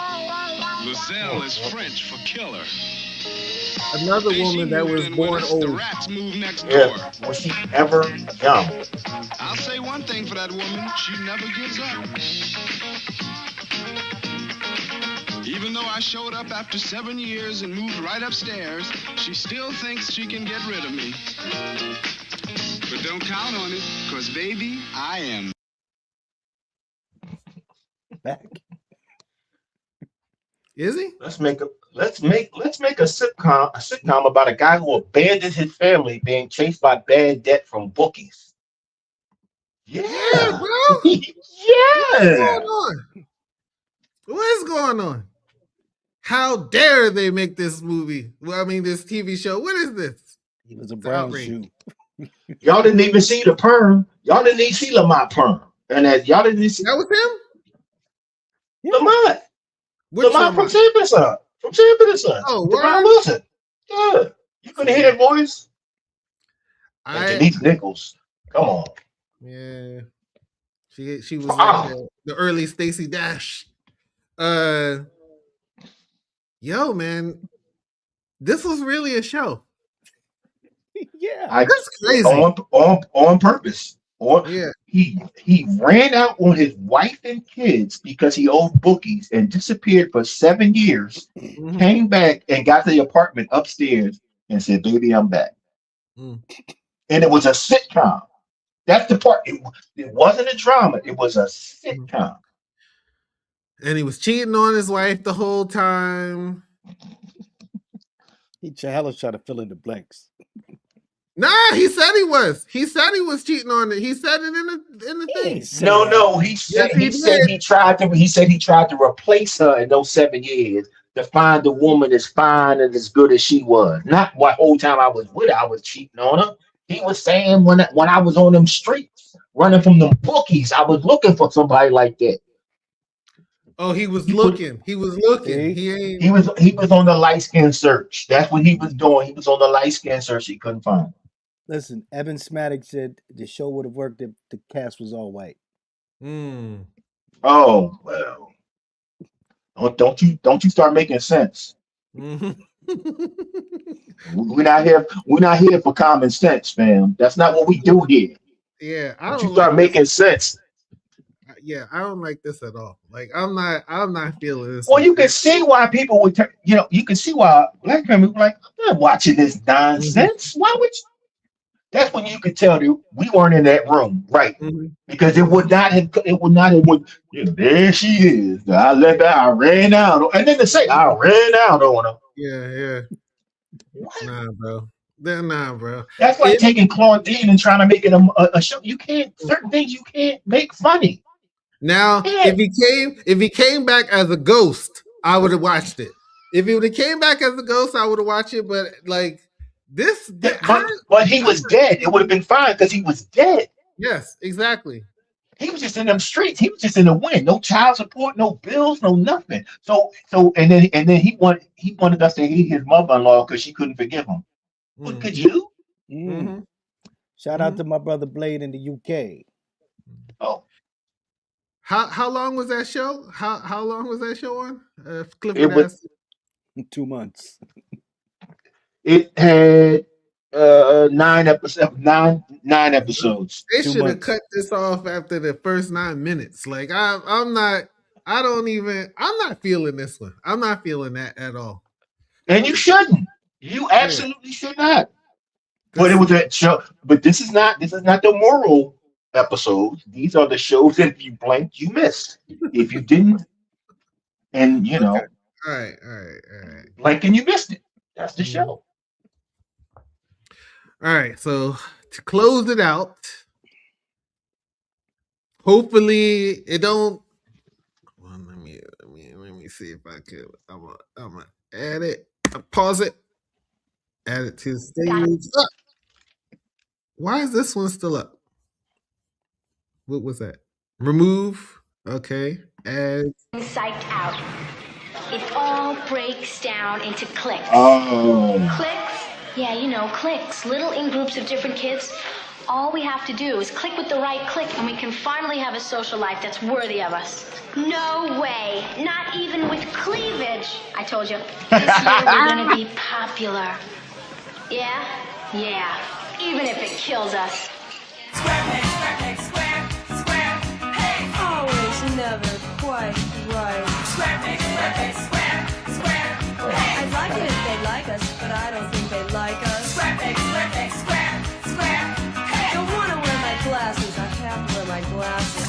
Lizelle is French for killer. Another The day she woman that moved was in born with us, the old. rats moved next door. Yeah. Was she ever young? I'll say one thing for that woman, she never gives up. Even though I showed up after 7 years and moved right upstairs, she still thinks she can get rid of me. But don't count on it, because baby, I am Back. Is he? Let's make a sitcom about a guy who abandoned his family being chased by bad debt from bookies. Yeah, Yeah. bro. What is going Yeah. on? What is going on? How dare they make this movie? Well, I mean, this TV show. What is this? He was a It's brown outrage. shoe. Y'all didn't even see the perm. Y'all didn't even see Lamont perm. And that y'all didn't even see That was him? Yeah. Lamont. Which Lamont from Lamont? Champion Son. From Champion Son. Oh, Devon what? Wilson. Yeah. You couldn't hear that voice? And I Denise Nichols. Come on. yeah. She was like Wow. the early Stacey Dash. Uh yo, man, this was really a show. Yeah. That's crazy. On purpose. Or Yeah. he ran out on his wife and kids because he owed bookies and disappeared for 7 years. Mhm. Came back and got to the apartment upstairs and said, "Baby, I'm back." Mm. And it was a sitcom. That's the part. It wasn't a drama. It was a Mhm. sitcom. And he was cheating on his wife the whole time. He hella try to fill in the blanks. Nah, he said he was. He said he was cheating on it. He said it in the He thing. ain't say No, that. no. He Yes, said he did. he said he tried to replace her in those 7 years to find a woman as fine and as good as she was. Not what whole time I was with her, I was cheating on her. He was saying when I was on them streets running from them bookies, I was looking for somebody like that. Oh, he was He was looking. He was looking. See? He ain't. he was on the light skin search. That's what he was doing. He was on the light skin search. He couldn't find her. Listen, Evan Smaddock said the show would have worked if the cast was all white. Mm. Oh well. Don't you start making sense. Mhm. We're not here for common sense, fam. That's not what we do here. Yeah, I Don't you don't start like this. making sense. Yeah, I don't like this at all. Like I'm not feeling this Well, one. you can see why people would, you can see why black women were like, I'm not watching this Mhm, nonsense. Why would you? That's when you could tell that we weren't in that room, right? mhm, Because mhm. it would not have, yeah, there she is. I left her, I ran out. And then to say, I ran out on her. Yeah, yeah. What? Nah, bro. Then nah, bro. That's like If taking Claudine and trying to make it a show. You can't, certain things you can't make funny. now Yeah. if he came back as a ghost, I would have watched it. If he would have came back as a ghost, I would have watched it. But like how? But he was dead. It would have been fine because he was dead. Yes, exactly. He was just in them streets. He was just in the wind. No child support, no bills, no nothing. And then he wanted us to hate his mother-in-law because she couldn't forgive him. What Mm, could you? Mm. mm-hmm, Shout out mm-hmm. to my brother Blade in the UK. Oh, How long was that show? How long was that show on? it Clifford was. asked. 2 months. It had 9 episodes. Nine episodes. They Two should have months. cut this off after the first 9 minutes. Like I'm not. I don't even. I'm not feeling this one. I'm not feeling that at all. And you shouldn't. You Yeah. absolutely should not. But it This. was a show. But this is not the moral episodes. These are the shows that if you blinked, you missed. If you didn't, and Okay. All right. All right. All right. blink and you missed it. That's the Mhm. show. All right. So to close it out, hopefully it don't. Well, let me see if I could. I'm gonna add it. Pause it. Add it to the stage. Ah, why is this one still up? What was that? Remove. Okay. Add. Psyched out. It all breaks down into clicks. Oh, Clicks? Yeah, you know, clicks. Little in groups of different kids. All we have to do is click with the right click, and we can finally have a social life that's worthy of us. No way. Not even with cleavage. I told you. This year we're gonna be popular. Yeah? Yeah. Even if it kills us. Always never quite right. I'd like it if they like us, but I don't think they like us. Don't want to wear my glasses. I have to wear my glasses.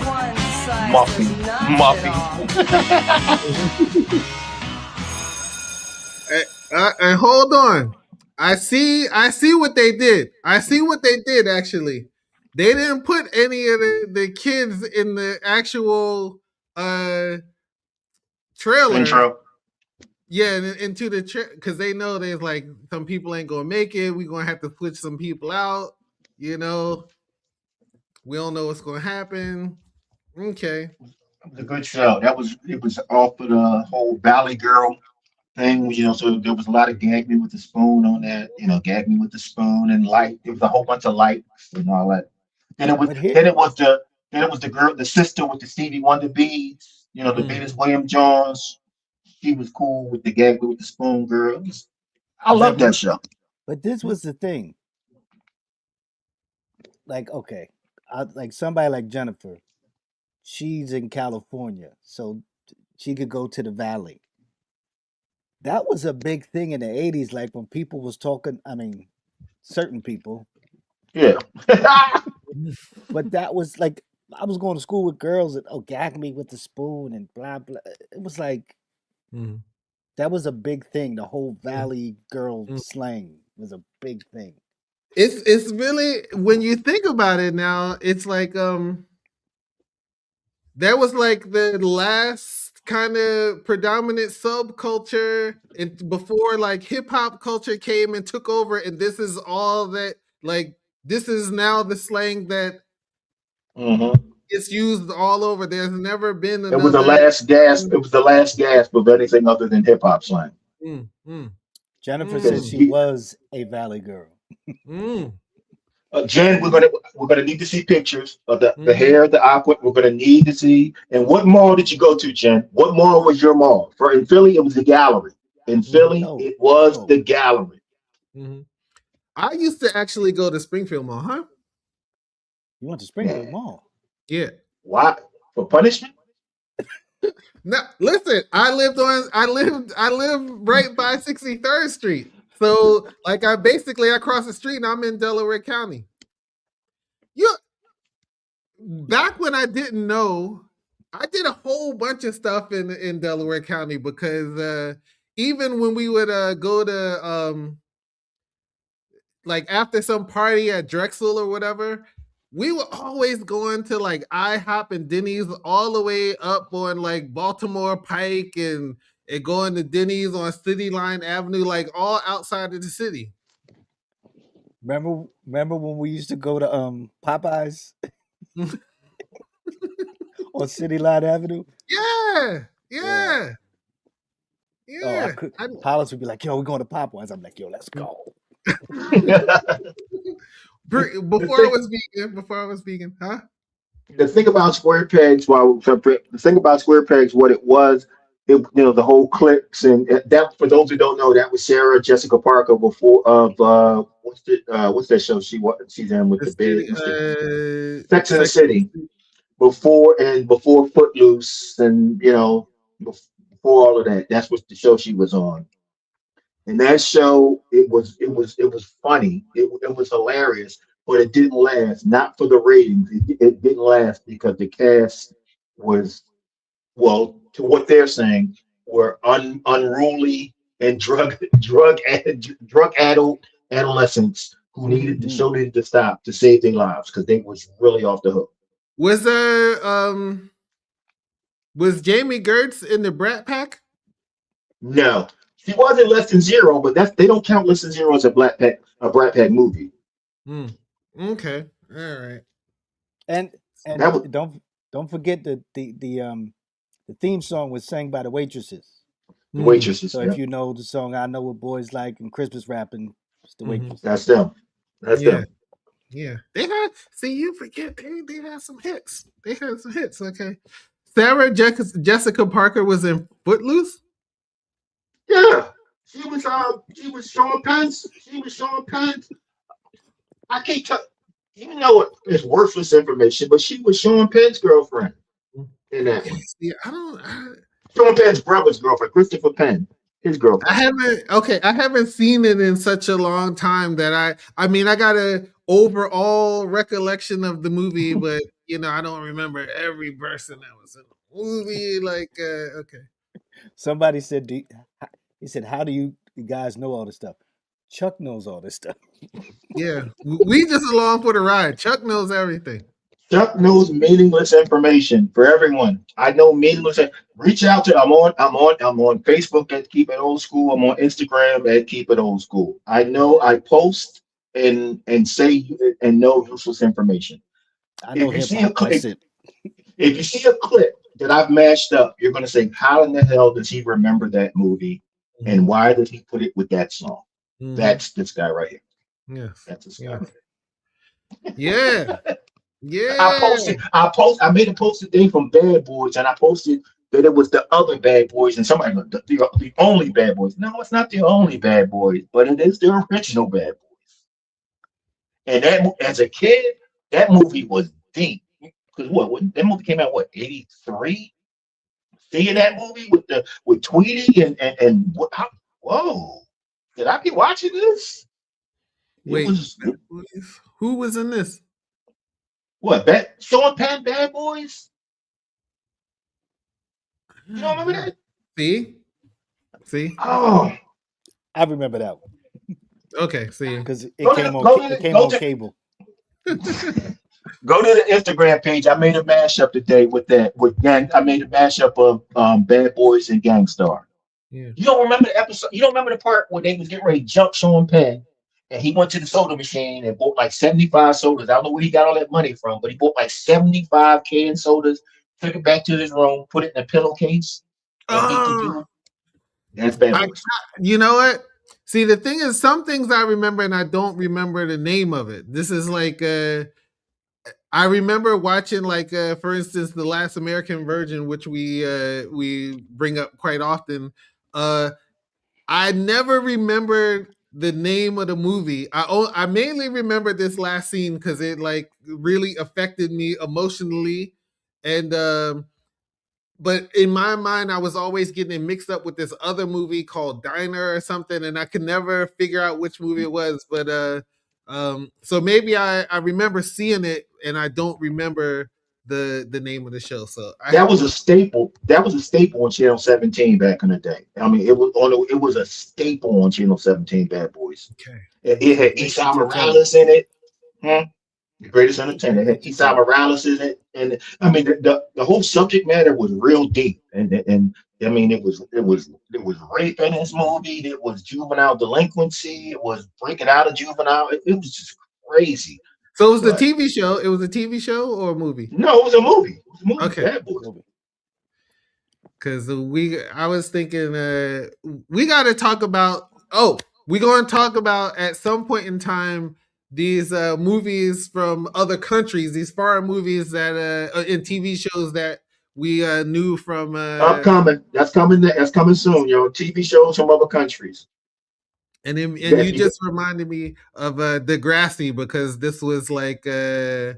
One size Muffy, does not Muffy. fit all. And hold on. I see what they did. I see what they did actually. They didn't put any of the kids in the actual trailer. Intro. Yeah, into the because they know there's like some people ain't gonna make it. We're gonna have to switch some people out. You know, we don't know what's gonna happen. Okay. It was a good show. It was off of the whole Valley Girl thing. So there was a lot of gag me with the spoon on that. Gag me with the spoon and light. There was a whole bunch of lights and all that. Then it was But here, then it was the then it was the girl, the sister with the Stevie Wonder beads. The Mm. Venus Williams Jones. She was cool with the gag me with the spoon girl. I but love that show. but this was the thing. Like, okay, like somebody like Jennifer, she's in California, so she could go to the valley. That was a big thing in the 80s, like when people was talking, I mean, certain people, Yeah. but that was like I was going to school with girls and gag me with the spoon and blah blah. It was like Mm. that was a big thing. The whole Mm. valley girl Mm. slang was a big thing. It's really when you think about it now, it's like that was like the last kind of predominant subculture and before like hip hop culture came and took over, and this is all that like this is now the slang that hmm it's used all over. There's never been It was the another. last gasp. It was the last gasp of anything other than hip hop slang. Mm, mm, Jennifer mm, said Because she was a valley girl. mm. Jen, we're gonna need to see pictures of the Mhm. hair, the aqua. We're gonna need to see. And what mall did you go to, Jen? What mall was your mall? For in Philly, it was the Gallery. In Philly, Oh, it was oh, the Gallery. Mhm. I used to actually go to Springfield Mall, huh? you went to Springfield Man, Mall. Yeah. why for punishment? No, listen, I lived right by 63rd Street. So like I cross the street and I'm in Delaware County. You back when I didn't know, I did a whole bunch of stuff in Delaware County because even when we would go to like after some party at Drexel or whatever, we were always going to like IHOP and Denny's all the way up on like Baltimore Pike and going to Denny's on City Line Avenue, like all outside of the city. Remember when we used to go to Popeyes on City Line Avenue? Yeah, Yeah. yeah, Oh, I yeah. could. Hollis would be like, "Yo, we're going to Popeyes." I'm like, "Yo, let's go." The Before I thing, was vegan, huh? the thing about square pegs, the thing about square pegs, what it was, the whole clicks and that. For those who don't know, that was Sarah Jessica Parker before of what's that show she's in with The the big city, Mr. Sex in the sex. City before Footloose and before all of that. That's what the show she was on. And that show, it was funny. It was hilarious, but it didn't last. Not for the ratings. It didn't last because the cast was, well, to what they're saying, were unruly and drug addled adolescents who needed the Mm. show needed to stop to save their lives because they was really off the hook. Was there was Jamie Gertz in the Brat Pack? No, she wasn't Less Than Zero, but they don't count Less Than Zero as a Brat Pack movie. Hmm. Okay. All right. And That was don't forget the theme song was sang by the waitresses. the Hmm. waitresses. So if Yeah, you know the song "I Know What Boys Like" and Christmas rapping, it's the Hmm. waitresses. that's them. That's Yeah. them. Yeah. They had see you forget they had some hits. They had some hits. Okay. Sarah Jessica Parker was in Footloose. Yeah, she was Sean Penn's. She was Sean Penn's. I can't tell. Even though it's worthless information, but she was Sean Penn's girlfriend in that one. See, I don't. Sean Penn's brother's girlfriend, Christopher Penn, his I girlfriend. haven't okay, I haven't seen it in such a long time that I mean I got a overall recollection of the movie, but I don't remember every person that was in the movie. Like okay. Somebody said, he said, "How do you guys know all this stuff?" Chuck knows all this stuff. Yeah. We just along for the ride. Chuck knows everything. Chuck knows meaningless information for everyone. I know meaningless. Reach out to. I'm on Facebook at Keep It Old School. I'm on Instagram at Keep It Old School. I know I post and say and know useless information. I know If you hip see a hop. That's clip, it. if you see a clip that I've mashed up, you're gonna say, "How in the hell does he remember that movie, Mhm. and why did he put it with that song?" Mhm. That's this guy right here. Yes. That's this guy Yes. right Yeah. here. I Yeah. posted. I made a post today from Bad Boys, and I posted that it was the other Bad Boys, and somebody the only Bad Boys. No, it's not the only Bad Boys, but it is the original Bad Boys. And as a kid, that movie was deep. Because that movie came out '83. Seeing that movie with Tweety and whoa, did I be watching this? It Wait. was Who was in this? Sean Penn Bad Boys. You don't remember that? See? See? Oh, I remember that one Okay, see. because it go to came the, on. go to It the, came go on to cable. go to the Instagram page. I made a mashup today with gang. I made a mashup of Bad Boys and Gangstar. Yeah. You don't remember the episode? You don't remember the part where they was getting ready to jump Sean Penn, and he went to the soda machine and bought like 75 sodas. I don't know where he got all that money from, but he bought like 75 canned sodas, took it back to his room, put it in a pillowcase, and beat the Oh, dude. That's Bad I Boys. you know what? See, the thing is, some things I remember and I don't remember the name of it. This is like I remember watching, like, for instance, The Last American Virgin, which we bring up quite often. I never remembered the name of the movie. I mainly remember this last scene because it like really affected me emotionally, and but in my mind, I was always getting it mixed up with this other movie called Diner or something, and I could never figure out which movie it was. But so maybe I remember seeing it, and I don't remember the name of the show. So I That have was to a look. staple. That was a staple on Channel 17 back in the day. I mean, it was a staple on Channel 17. Bad Boys. Okay, It okay. had Great Esau entertainment. Morales in it. Hmm? The greatest entertainer. It Great had Esau entertainment. Morales in it, and I mean the whole subject matter was real deep, and I mean it was rape in this movie. It was juvenile delinquency. It was breaking out of juvenile. It was just crazy. So it was the But TV show. It was a TV show or a movie. no, it was a movie. It was a movie. Okay. Bad Boys. Movie. Because I was thinking, we got to talk about. Oh, we're going to talk about at some point in time these movies from other countries, these foreign movies that in TV shows that we knew from. Upcoming. That's coming. That's coming soon. TV shows from other countries. And you just reminded me of Degrassi, because this was like. They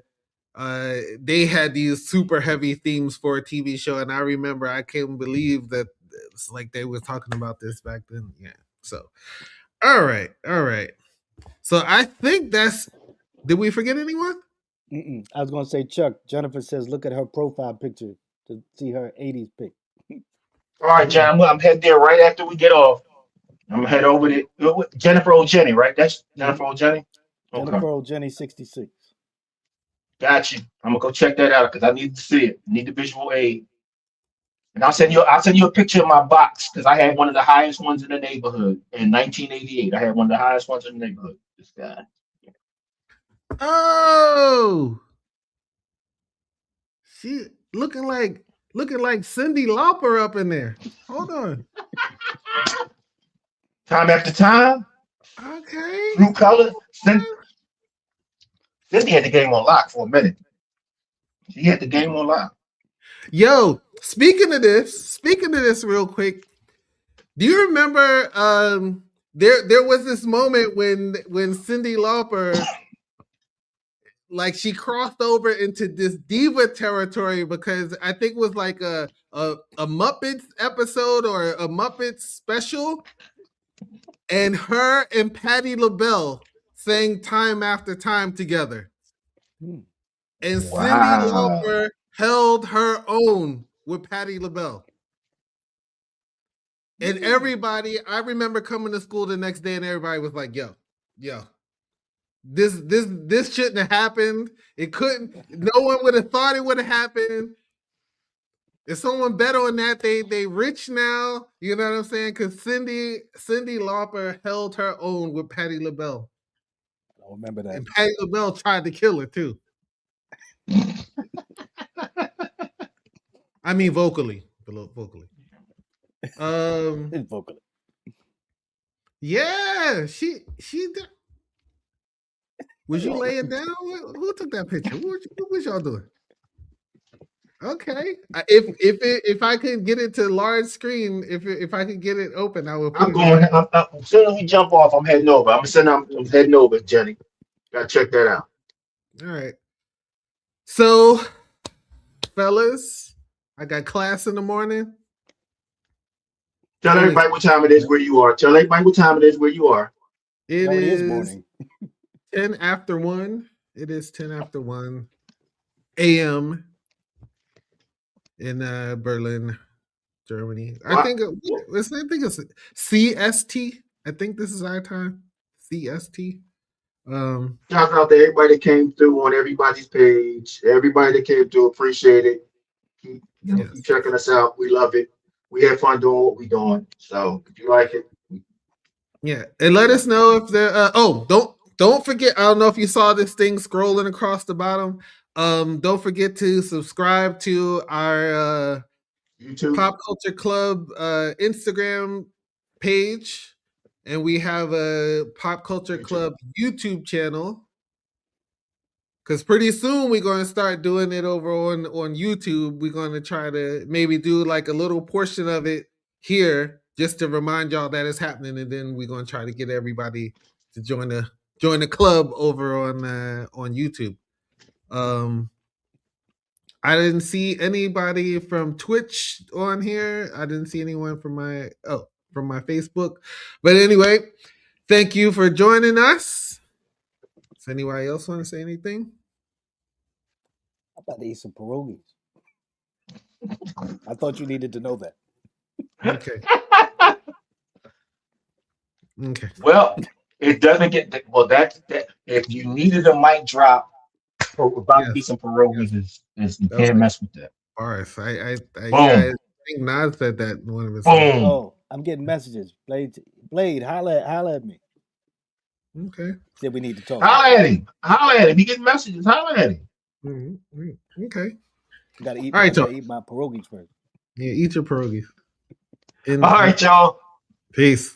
had these super heavy themes for a TV show, and I remember I couldn't believe that it's like they were talking about this back then. Yeah. So, all right, all right. So I think that's. Did we forget anyone? I was gonna say Chuck. Jennifer says, look at her profile picture to see her '80s pic. All right, John. I'm head there right after we get off. I'm gonna head over to Jennifer O'Jenny, right? That's Mm-hmm. Jennifer O'Jenny. Okay, Jennifer O'Jenny, 66. got you. I'm gonna go check that out because I need to see it. I need the visual aid, and I'll send you a picture of my box because I had one of the highest ones in the neighborhood in 1988. I had one of the highest ones in the neighborhood. This guy. Oh, she looking like Cindy Lauper up in there. Hold on. Time after time, Okay. True Color. Cindy had the game on lock for a minute. She had the game on lock. Yo, speaking of this real quick, do you remember there was this moment when Cindy Lauper, like, she crossed over into this diva territory because I think it was like a Muppets episode or a Muppets special, and her and Patti LaBelle sang Time After Time together. And Cindy Wow. Lauper held her own with Patti LaBelle. And everybody, I remember coming to school the next day and everybody was like, yo, this shouldn't have happened. It couldn't, no one would have thought it would have happened. If someone bet on that, they rich now. You know what I'm saying? Because Cindy Lauper held her own with Patti LaBelle. I don't remember that. And Patti LaBelle tried to kill her too. I mean vocally. Vocally. Vocally. Yeah, she did. Was you laying down? Who took that picture? What was y'all doing? Okay, if I could get it to large screen, if I could get it open, I would put I'm it going. on. As soon as we jump off, I'm heading over. I'm heading over, Jenny. Gotta check that out. All right. So, fellas, I got class in the morning. Tell everybody what time it is where you are. Tell everybody what time it is where you are. It is morning. 10 after 1. It is 10 after 1 a.m. in Berlin, Germany. I think it's CST. I think this is our time. CST. Shout out to everybody that came through on everybody's page. Everybody that came through, appreciate it. Keep checking us out. We love it. We have fun doing what we're doing. So if you like it, yeah, and let us know if there. Don't forget. I don't know if you saw this thing scrolling across the bottom. Don't forget to subscribe to our YouTube Pop Culture Club Instagram page, and we have a Pop Culture Club YouTube channel. Because pretty soon we're going to start doing it over on YouTube. We're going to try to maybe do like a little portion of it here just to remind y'all that it's happening, and then we're going to try to get everybody to join the club over on YouTube. I didn't see anybody from Twitch on here. I didn't see anyone from my Facebook. But anyway, thank you for joining us. Does anybody else want to say anything? I'm about to eat some pierogies. I thought you needed to know that. Okay. Okay. Well, it doesn't get that. If you needed a mic drop about to be some pierogies, is you can't mess with that. Bars. I Boom. think Nas said that in one of his Boom. songs. Oh, I'm getting messages. Blade, holla at me. Okay. Said we need to talk. Holla at him. Holla at him. He getting messages. Holla at him. Mm-hmm. Okay. Gotta eat. All right, I gotta eat my pierogies first. Yeah, eat your pierogies. All right, y'all. Peace.